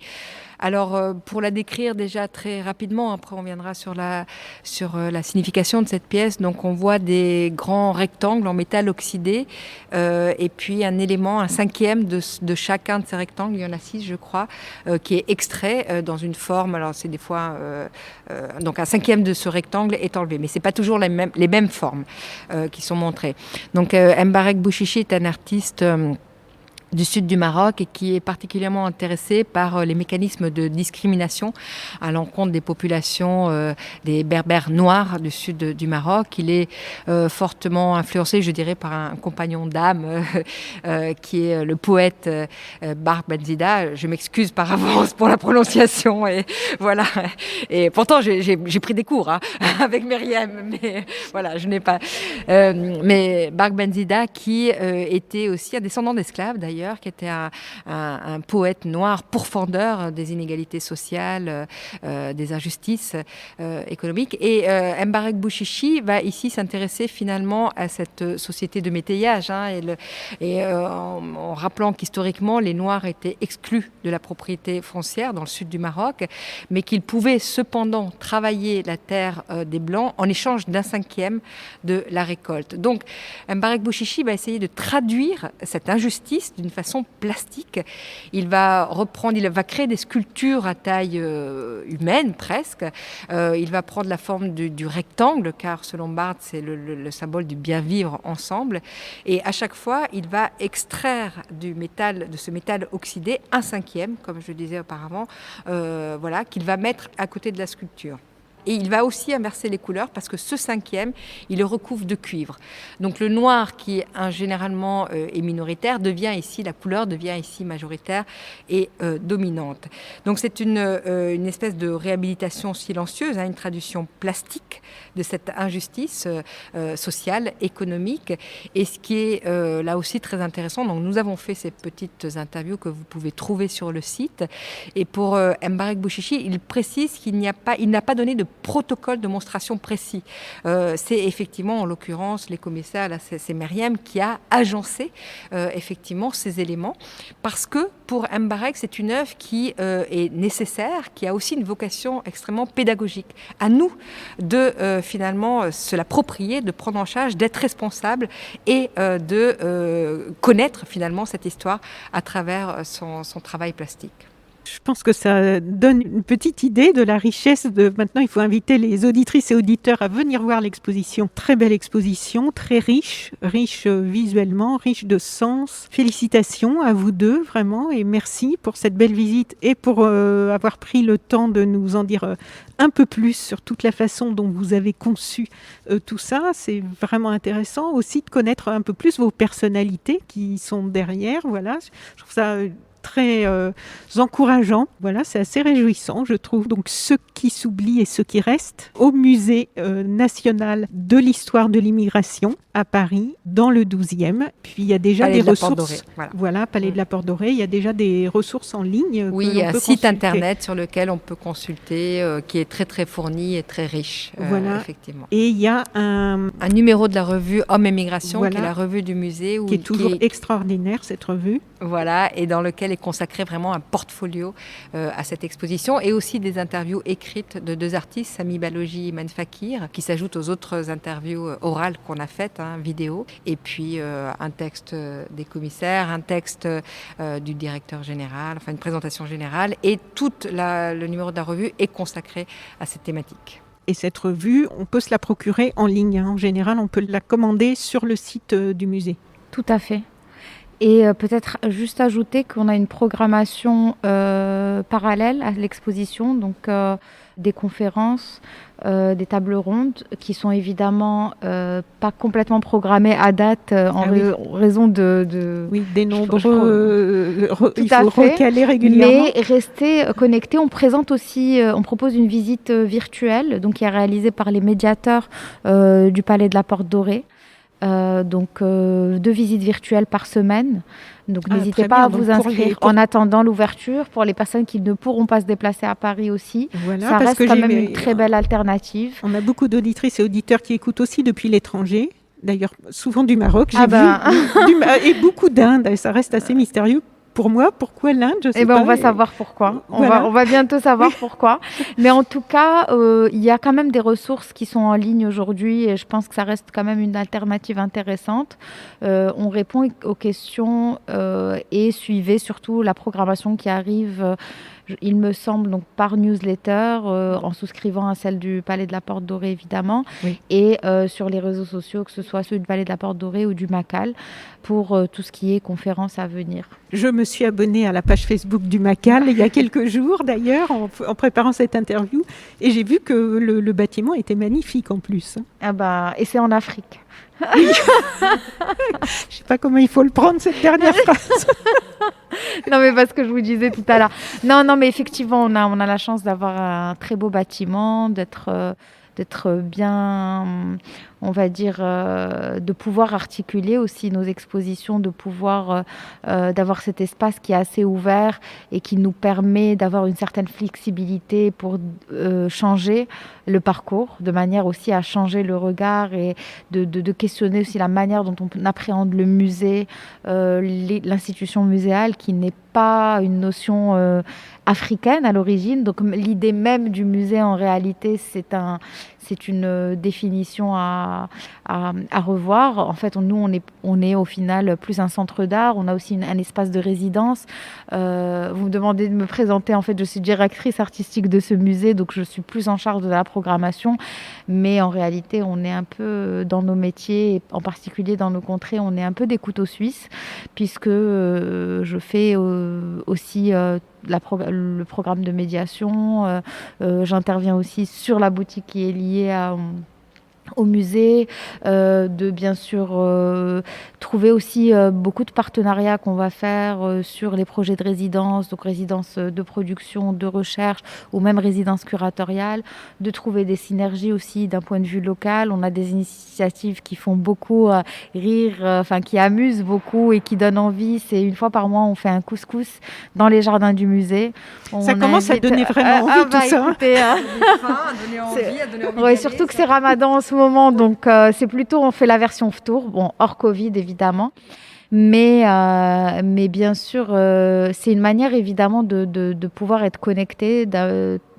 Alors, pour la décrire déjà très rapidement, après on viendra sur la signification de cette pièce. Donc, on voit des grands rectangles en métal oxydé et puis un élément, un cinquième de chacun de ces rectangles, il y en a 6 je crois, qui est extrait dans une forme. Alors, c'est des fois... donc, un cinquième de ce rectangle est enlevé, mais ce n'est pas toujours les mêmes formes qui sont montrées. Donc, Mbarek Bouchichi est un artiste... du sud du Maroc et qui est particulièrement intéressé par les mécanismes de discrimination à l'encontre des populations des berbères noirs du sud du Maroc. Il est fortement influencé, je dirais, par un compagnon d'âme qui est le poète Bark Benzida. Je m'excuse par avance pour la prononciation et voilà. Et pourtant j'ai pris des cours avec Myriam, mais voilà, je n'ai pas. Mais Bark Benzida qui était aussi un descendant d'esclaves d'ailleurs, qui était un poète noir pourfendeur des inégalités sociales, des injustices économiques. Et Mbarek Bouchichi va ici s'intéresser finalement à cette société de métayage, en rappelant qu'historiquement, les Noirs étaient exclus de la propriété foncière dans le sud du Maroc, mais qu'ils pouvaient cependant travailler la terre des Blancs en échange d'un cinquième de la récolte. Donc, Mbarek Bouchichi va essayer de traduire cette injustice d'une façon plastique. Il va créer des sculptures à taille humaine presque. Il va prendre la forme du rectangle, car selon Barthes, c'est le symbole du bien vivre ensemble. Et à chaque fois, il va extraire de ce métal oxydé un cinquième, comme je le disais auparavant, qu'il va mettre à côté de la sculpture. Et il va aussi inverser les couleurs parce que ce 5e, il le recouvre de cuivre. Donc le noir qui généralement est minoritaire la couleur devient ici majoritaire et dominante. Donc c'est une espèce de réhabilitation silencieuse, une traduction plastique de cette injustice sociale, économique. Et ce qui est là aussi très intéressant, donc nous avons fait ces petites interviews que vous pouvez trouver sur le site. Et pour Mbarek Bouchichi, il précise qu'il n'a pas donné de protocole de monstration précis. C'est effectivement, en l'occurrence, les commissaires, là, c'est Myriam qui a agencé effectivement ces éléments, parce que pour Mbarek, c'est une œuvre qui est nécessaire, qui a aussi une vocation extrêmement pédagogique. À nous de finalement se l'approprier, de prendre en charge, d'être responsable et de connaître finalement cette histoire à travers son travail plastique. Je pense que ça donne une petite idée de la richesse de... Maintenant, il faut inviter les auditrices et auditeurs à venir voir l'exposition. Très belle exposition, très riche visuellement, riche de sens. Félicitations à vous deux, vraiment, et merci pour cette belle visite et pour avoir pris le temps de nous en dire un peu plus sur toute la façon dont vous avez conçu tout ça. C'est vraiment intéressant aussi de connaître un peu plus vos personnalités qui sont derrière. Voilà, je trouve ça... très encourageant. Voilà, c'est assez réjouissant, je trouve. Donc, ceux qui s'oublient et ceux qui restent au Musée national de l'histoire de l'immigration à Paris, dans le 12e. Puis, il y a déjà Palais des de la ressources. Porte Dorée, voilà, Palais de la Porte Dorée. Il y a déjà des ressources en ligne. Oui, il y a un site internet sur lequel on peut consulter, qui est très, très fourni et très riche, voilà. effectivement. Et il y a un numéro de la revue Hommes et Migration, voilà, qui est la revue du musée. Qui est toujours extraordinaire, cette revue. Voilà, et dans lequel est consacré vraiment un portfolio à cette exposition, et aussi des interviews écrites de 2 artistes, Sami Balogi et Man Fakir, qui s'ajoutent aux autres interviews orales qu'on a faites, vidéo, et puis un texte des commissaires, un texte du directeur général, enfin une présentation générale, et tout le numéro de la revue est consacré à cette thématique. Et cette revue, on peut se la procurer en ligne. En général, on peut la commander sur le site du musée. Tout à fait. Et peut-être juste ajouter qu'on a une programmation parallèle à l'exposition, donc des conférences, des tables rondes qui sont évidemment pas complètement programmées à date en raison de... Oui, des nombreux... il faut recaler régulièrement. Mais restez connectés. On présente aussi, on propose une visite virtuelle, donc qui est réalisée par les médiateurs du Palais de la Porte Dorée. Donc 2 visites virtuelles par semaine. Donc n'hésitez pas à vous inscrire en attendant l'ouverture pour les personnes qui ne pourront pas se déplacer à Paris aussi. Voilà, ça reste quand même une très belle alternative. On a beaucoup d'auditrices et auditeurs qui écoutent aussi depuis l'étranger. D'ailleurs, souvent du Maroc, j'ai vu, et beaucoup d'Inde. Ça reste assez mystérieux. Pour moi, pourquoi l'Inde, je sais pas. On va savoir pourquoi. On va bientôt savoir pourquoi. Mais en tout cas, il y a quand même des ressources qui sont en ligne aujourd'hui et je pense que ça reste quand même une alternative intéressante. On répond aux questions et suivez surtout la programmation qui arrive, il me semble, donc par newsletter, en souscrivant à celle du Palais de la Porte Dorée, évidemment, et sur les réseaux sociaux, que ce soit ceux du Palais de la Porte Dorée ou du Macal, pour tout ce qui est conférences à venir. Je me suis abonnée à la page Facebook du Macal il y a quelques jours, d'ailleurs, en préparant cette interview, et j'ai vu que le bâtiment était magnifique en plus. Et c'est en Afrique. Oui. Je ne sais pas comment il faut le prendre, cette dernière phrase. Non, mais parce que je vous disais tout à l'heure. Non, mais effectivement, on a la chance d'avoir un très beau bâtiment, d'être bien, on va dire, de pouvoir articuler aussi nos expositions, de pouvoir d'avoir cet espace qui est assez ouvert et qui nous permet d'avoir une certaine flexibilité pour changer le parcours, de manière aussi à changer le regard et de questionner aussi la manière dont on appréhende le musée, l'institution muséale qui n'est pas une notion africaine à l'origine. Donc l'idée même du musée en réalité c'est une définition à revoir. En fait, nous, on est au final plus un centre d'art. On a aussi un espace de résidence. Vous me demandez de me présenter. En fait, je suis directrice artistique de ce musée, donc je suis plus en charge de la programmation. Mais en réalité, on est un peu dans nos métiers, et en particulier dans nos contrées, on est un peu des couteaux suisses, puisque je fais aussi le programme de médiation. J'interviens aussi sur la boutique qui est liée au musée, de bien sûr trouver aussi beaucoup de partenariats qu'on va faire sur les projets de résidence, donc résidence de production, de recherche ou même résidence curatoriale, de trouver des synergies aussi d'un point de vue local. On a des initiatives qui font beaucoup rire, qui amusent beaucoup et qui donnent envie. C'est une fois par mois, on fait un couscous dans les jardins du musée. Ça commence à donner vraiment envie tout ça. Écoutez, ouais, surtout que c'est Ramadan en ce moment, donc c'est plutôt, on fait la version Ftour, bon, hors Covid évidemment. Mais bien sûr, c'est une manière évidemment de pouvoir être connecté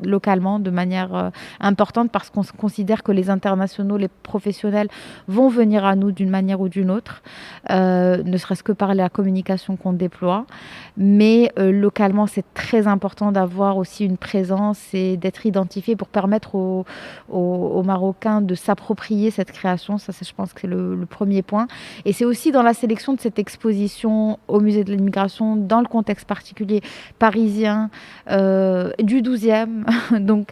localement de manière importante, parce qu'on considère que les internationaux, les professionnels vont venir à nous d'une manière ou d'une autre, ne serait-ce que par la communication qu'on déploie. Mais localement, c'est très important d'avoir aussi une présence et d'être identifié pour permettre aux Marocains de s'approprier cette création. Ça, je pense que c'est le premier point. Et c'est aussi dans la sélection de cette exposition au musée de l'immigration, dans le contexte particulier parisien, du 12e. Donc,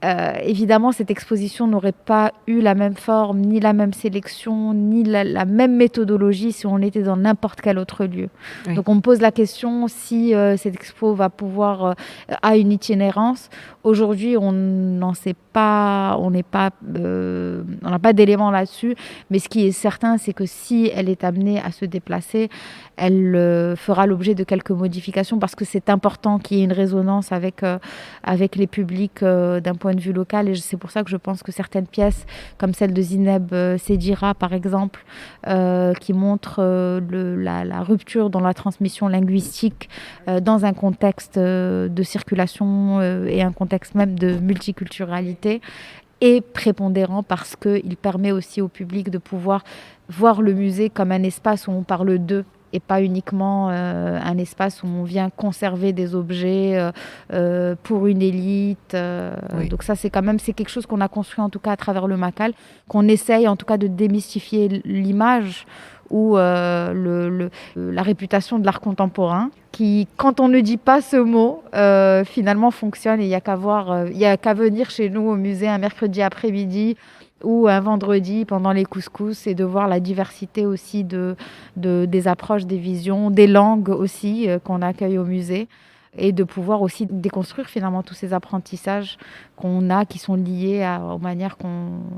évidemment, cette exposition n'aurait pas eu la même forme, ni la même sélection, ni la même méthodologie si on était dans n'importe quel autre lieu. Oui. Donc, on me pose la question si cette expo va pouvoir a une itinérance. Aujourd'hui, on n'en sait pas, on n'a pas d'éléments là-dessus. Mais ce qui est certain, c'est que si elle est amenée à se déplacer, elle fera l'objet de quelques modifications, parce que c'est important qu'il y ait une résonance avec les publics d'un point de vue local. Et c'est pour ça que je pense que certaines pièces, comme celle de Zineb Sedira, par exemple, qui montre la rupture dans la transmission linguistique dans un contexte de circulation et un contexte même de multiculturalité, est prépondérant, parce qu'il permet aussi au public de pouvoir voir le musée comme un espace où on parle d'eux, et pas uniquement un espace où on vient conserver des objets pour une élite. Oui. Donc ça, c'est quelque chose qu'on a construit en tout cas à travers le Macal, qu'on essaye en tout cas de démystifier l'image ou la réputation de l'art contemporain, qui, quand on ne dit pas ce mot, finalement fonctionne. Et il n'y a qu'à venir chez nous au musée un mercredi après-midi ou un vendredi pendant les couscous, et de voir la diversité aussi des approches, des visions, des langues aussi qu'on accueille au musée, et de pouvoir aussi déconstruire finalement tous ces apprentissages qu'on a, qui sont liés aux manières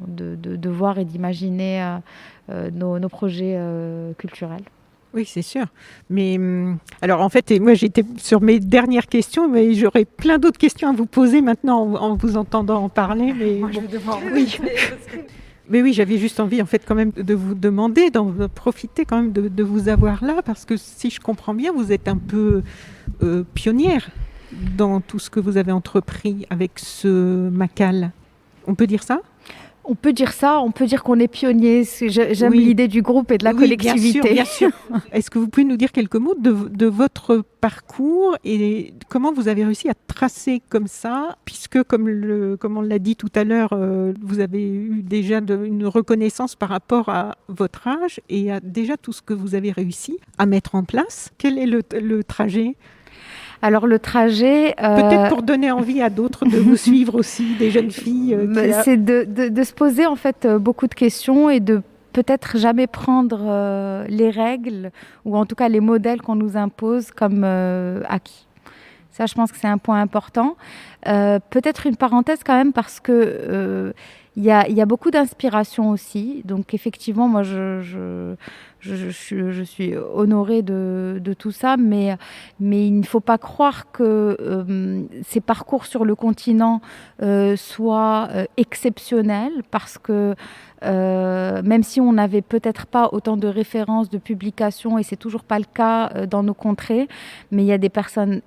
de voir et d'imaginer nos projets culturels. Oui, c'est sûr. Mais alors en fait, moi j'étais sur mes dernières questions, mais j'aurais plein d'autres questions à vous poser maintenant en vous entendant en parler. Mais moi, je vais devoir. Oui. Mais oui, j'avais juste envie en fait quand même de vous demander, de profiter quand même de vous avoir là, parce que si je comprends bien, vous êtes un peu pionnière dans tout ce que vous avez entrepris avec ce Macal. On peut dire ça ? On peut dire ça, on peut dire qu'on est pionnier. J'aime l'idée du groupe et de la collectivité. Bien sûr. Est-ce que vous pouvez nous dire quelques mots de votre parcours et comment vous avez réussi à tracer comme ça, puisque comme on l'a dit tout à l'heure, vous avez eu déjà une reconnaissance par rapport à votre âge et à déjà tout ce que vous avez réussi à mettre en place. Quel est le trajet ? Alors le trajet... Peut-être pour donner envie à d'autres de vous suivre aussi, des jeunes filles. C'est de se poser en fait beaucoup de questions, et de peut-être jamais prendre les règles, ou en tout cas les modèles qu'on nous impose comme acquis. Ça, je pense que c'est un point important. Peut-être une parenthèse quand même, parce que il y a beaucoup d'inspiration aussi. Donc effectivement, moi je suis honorée de tout ça, mais il ne faut pas croire que ces parcours sur le continent soient exceptionnels, parce que même si on n'avait peut-être pas autant de références, de publications, et c'est toujours pas le cas dans nos contrées, mais il y a des personnes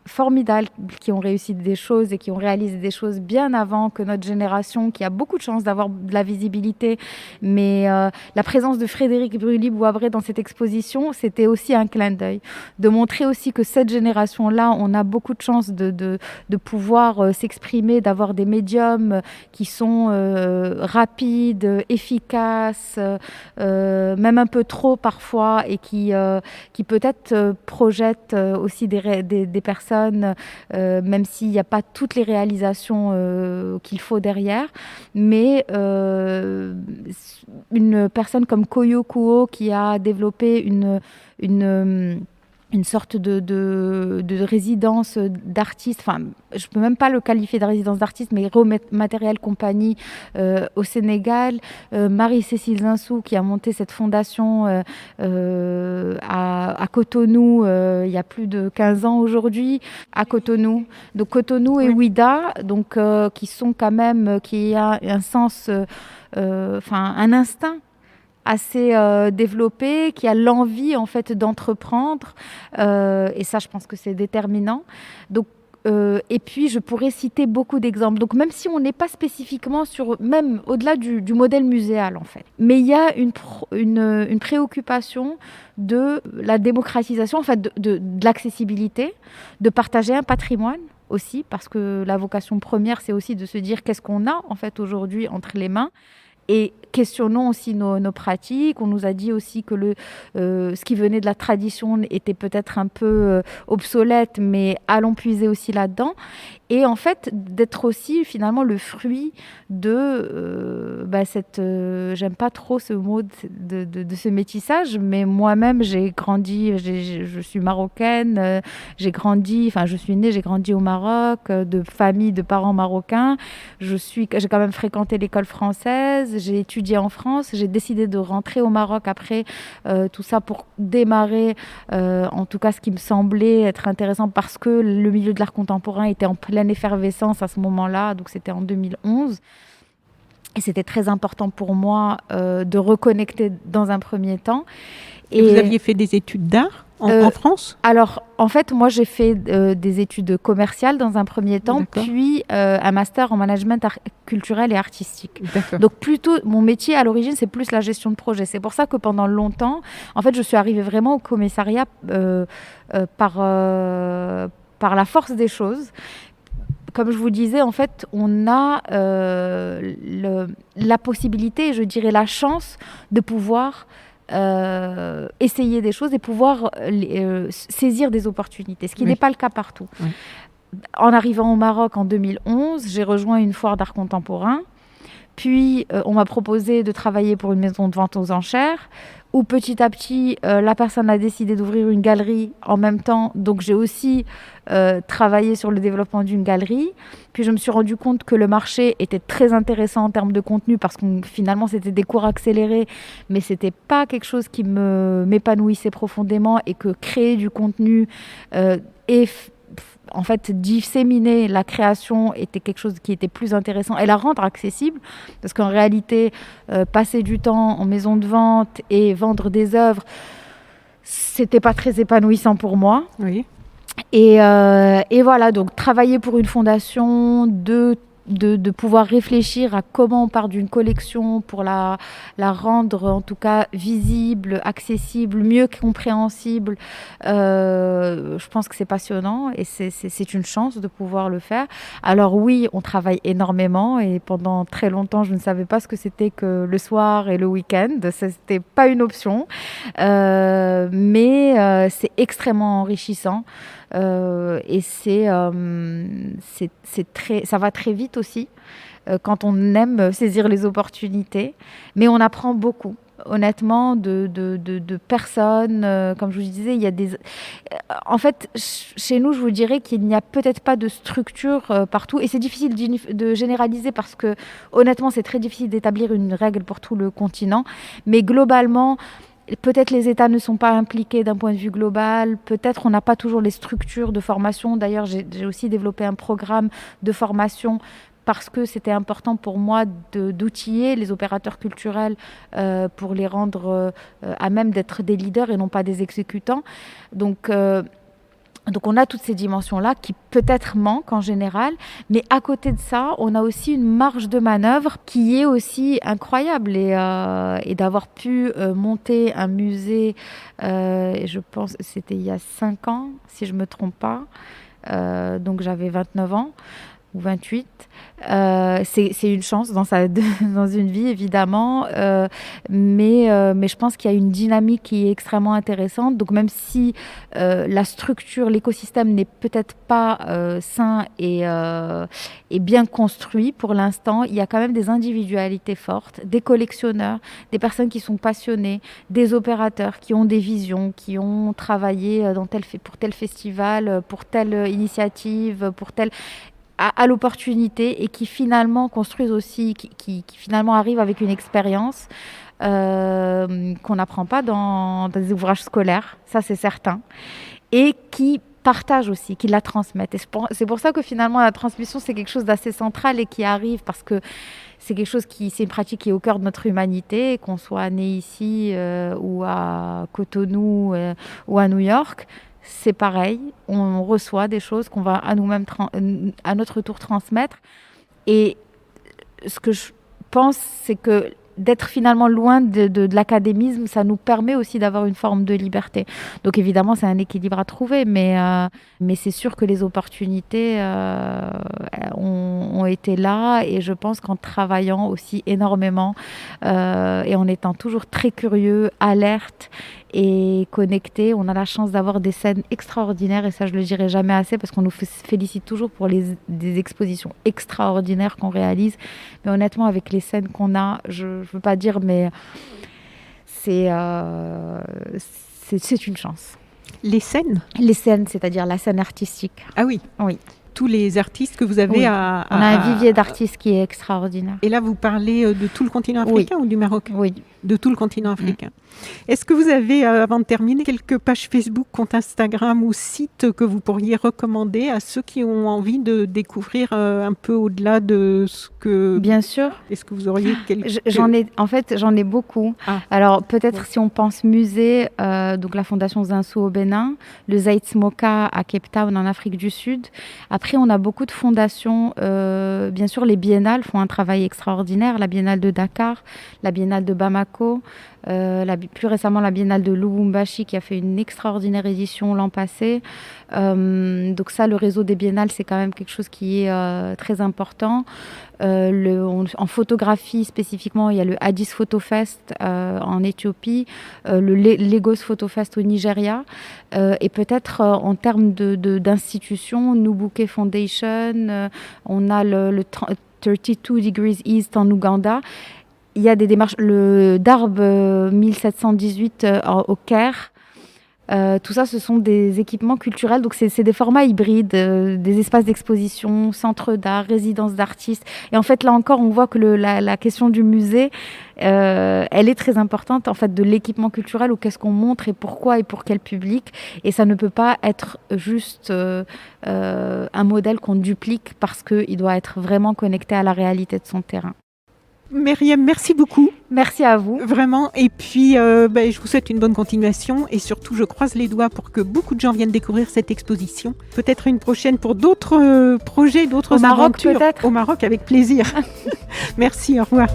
formidables qui ont réussi des choses et qui ont réalisé des choses bien avant que notre génération, qui a beaucoup de chance d'avoir de la visibilité. Mais la présence de Frédéric Brully-Boisbré dans cette exposition, c'était aussi un clin d'œil, de montrer aussi que cette génération-là, on a beaucoup de chance de pouvoir s'exprimer, d'avoir des médiums qui sont rapides, efficaces, même un peu trop parfois, et qui peut-être projettent aussi des personnes personne, même s'il n'y a pas toutes les réalisations qu'il faut derrière. Mais une personne comme Koyo Kuo qui a développé une sorte de résidence d'artiste, enfin, je ne peux même pas le qualifier de résidence d'artiste, mais Raw Material Company au Sénégal. Marie-Cécile Zinsou qui a monté cette fondation à Cotonou il y a plus de 15 ans aujourd'hui, à Cotonou. Donc Cotonou et Ouida, donc, qui sont quand même, qui a un sens, un instinct assez développé, qui a l'envie en fait d'entreprendre, et ça je pense que c'est déterminant. Donc et puis je pourrais citer beaucoup d'exemples. Donc même si on n'est pas spécifiquement sur, même au-delà du modèle muséal en fait, mais il y a une préoccupation de la démocratisation, en fait de l'accessibilité, de partager un patrimoine aussi, parce que la vocation première c'est aussi de se dire qu'est-ce qu'on a en fait aujourd'hui entre les mains. Et questionnons aussi nos pratiques. On nous a dit aussi que ce qui venait de la tradition était peut-être un peu obsolète, mais allons puiser aussi là-dedans. Et en fait, d'être aussi finalement le fruit de j'aime pas trop ce mot de ce métissage, mais moi-même j'ai grandi, je suis marocaine, j'ai grandi au Maroc, de famille de parents marocains. J'ai quand même fréquenté l'école française, j'ai étudié en France, j'ai décidé de rentrer au Maroc après tout ça pour démarrer, en tout cas ce qui me semblait être intéressant, parce que le milieu de l'art contemporain était en pleine effervescence à ce moment-là, donc c'était en 2011. Et c'était très important pour moi de reconnecter dans un premier temps. Et vous aviez fait des études d'art en France ? Alors, en fait, moi, j'ai fait des études commerciales dans un premier temps, puis un master en management culturel et artistique. Donc, plutôt, mon métier à l'origine, c'est plus la gestion de projet. C'est pour ça que pendant longtemps, en fait, je suis arrivée vraiment au commissariat par la force des choses. Comme je vous disais, en fait, on a la possibilité, je dirais la chance de pouvoir essayer des choses et pouvoir saisir des opportunités, ce qui n'est pas le cas partout. Oui. En arrivant au Maroc en 2011, j'ai rejoint une foire d'art contemporain. Puis, on m'a proposé de travailler pour une maison de vente aux enchères, où petit à petit, la personne a décidé d'ouvrir une galerie en même temps. Donc, j'ai aussi travaillé sur le développement d'une galerie. Puis, je me suis rendu compte que le marché était très intéressant en termes de contenu, parce que finalement, c'était des cours accélérés, mais ce n'était pas quelque chose qui m'épanouissait profondément, et que créer du contenu en fait, disséminer la création était quelque chose qui était plus intéressant, et la rendre accessible, parce qu'en réalité, passer du temps en maison de vente et vendre des œuvres, c'était pas très épanouissant pour moi. Oui. Et voilà, donc travailler pour une fondation, de pouvoir réfléchir à comment on part d'une collection pour la rendre en tout cas visible, accessible, mieux compréhensible. Je pense que c'est passionnant, et c'est une chance de pouvoir le faire. Alors oui, on travaille énormément, et pendant très longtemps, je ne savais pas ce que c'était que le soir et le week-end. C'était pas une option, mais c'est extrêmement enrichissant. Et ça va très vite aussi quand on aime saisir les opportunités, mais on apprend beaucoup. Honnêtement, de personnes, comme je vous disais, il y a en fait, chez nous, je vous dirais qu'il n'y a peut-être pas de structure partout, et c'est difficile de généraliser, parce que honnêtement, c'est très difficile d'établir une règle pour tout le continent, mais globalement, peut-être les États ne sont pas impliqués d'un point de vue global, peut-être on n'a pas toujours les structures de formation. D'ailleurs, j'ai aussi développé un programme de formation, parce que c'était important pour moi d'outiller les opérateurs culturels pour les rendre à même d'être des leaders et non pas des exécutants. Donc on a toutes ces dimensions-là qui peut-être manquent en général, mais à côté de ça, on a aussi une marge de manœuvre qui est aussi incroyable, et d'avoir pu monter un musée, je pense que c'était il y a 5 ans, si je ne me trompe pas, donc j'avais 29 ans, ou 28. C'est une chance dans une vie, évidemment, mais je pense qu'il y a une dynamique qui est extrêmement intéressante. Donc même si la structure, l'écosystème n'est peut-être pas sain et bien construit pour l'instant, il y a quand même des individualités fortes, des collectionneurs, des personnes qui sont passionnées, des opérateurs qui ont des visions, qui ont travaillé pour tel festival, pour telle initiative, pour tel... à l'opportunité et qui finalement construisent aussi, qui finalement arrivent avec une expérience qu'on n'apprend pas dans des ouvrages scolaires, ça c'est certain, et qui partagent aussi, qui la transmettent. Et c'est pour ça que finalement la transmission c'est quelque chose d'assez central et qui arrive parce que c'est une pratique qui est au cœur de notre humanité, qu'on soit né ici ou à Cotonou ou à New York. C'est pareil, on reçoit des choses qu'on va à nous-mêmes à notre tour transmettre. Et ce que je pense, c'est que d'être finalement loin de l'académisme, ça nous permet aussi d'avoir une forme de liberté. Donc évidemment, c'est un équilibre à trouver, mais c'est sûr que les opportunités ont été là, et je pense qu'en travaillant aussi énormément et en étant toujours très curieux, alerte et connecté, on a la chance d'avoir des scènes extraordinaires, et ça je le dirai jamais assez parce qu'on nous félicite toujours pour des expositions extraordinaires qu'on réalise, mais honnêtement avec les scènes qu'on a, je veux pas dire, mais c'est une chance. Les scènes, c'est-à-dire la scène artistique. Ah oui. Oui. Tous les artistes que vous avez on a un vivier d'artistes qui est extraordinaire. Et là, vous parlez de tout le continent africain ou du Maroc ? Oui. De tout le continent africain. Est-ce que vous avez, avant de terminer, quelques pages Facebook, comptes Instagram ou sites que vous pourriez recommander à ceux qui ont envie de découvrir un peu au-delà de ce que... Bien sûr. Est-ce que vous auriez quelques... J'en ai beaucoup. Ah. Alors, peut-être si on pense musée, donc la Fondation Zinsou au Bénin, le Zeitz Moka à Cape Town en Afrique du Sud. Après, on a beaucoup de fondations. Bien sûr, les biennales font un travail extraordinaire. La Biennale de Dakar, la Biennale de Bamako, plus récemment la Biennale de Lubumbashi qui a fait une extraordinaire édition l'an passé. Donc ça, le réseau des biennales, c'est quand même quelque chose qui est très important. En photographie spécifiquement, il y a le Addis Photo Fest en Éthiopie, le Lagos Photo Fest au Nigeria, et peut-être en termes d'institutions, Nubuke Foundation, on a le 32 Degrees East en Ouganda. Il y a des démarches, le Darb 1718 au Caire. Tout ça, ce sont des équipements culturels, donc c'est des formats hybrides, des espaces d'exposition, centres d'art, résidences d'artistes. Et en fait, là encore, on voit que la question du musée, elle est très importante, en fait, de l'équipement culturel, ou qu'est-ce qu'on montre et pourquoi et pour quel public. Et ça ne peut pas être juste un modèle qu'on duplique parce qu'il doit être vraiment connecté à la réalité de son terrain. Myriam, merci beaucoup. Merci à vous. Vraiment. Et puis, je vous souhaite une bonne continuation. Et surtout, je croise les doigts pour que beaucoup de gens viennent découvrir cette exposition. Peut-être une prochaine pour d'autres projets, d'autres aventures. Peut-être. Au Maroc, avec plaisir. Merci, au revoir.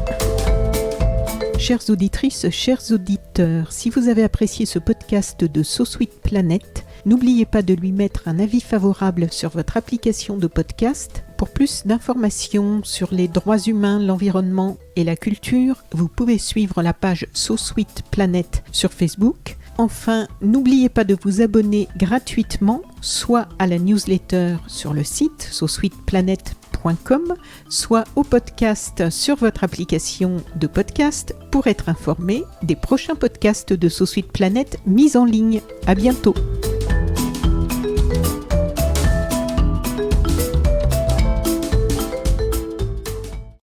Chères auditrices, chers auditeurs, si vous avez apprécié ce podcast de So Sweet Planet, n'oubliez pas de lui mettre un avis favorable sur votre application de podcast. Pour plus d'informations sur les droits humains, l'environnement et la culture, vous pouvez suivre la page So Sweet Planet sur Facebook. Enfin, n'oubliez pas de vous abonner gratuitement, soit à la newsletter sur le site sosweetplanet.com, soit au podcast sur votre application de podcast pour être informé des prochains podcasts de So Sweet Planet mis en ligne. À bientôt.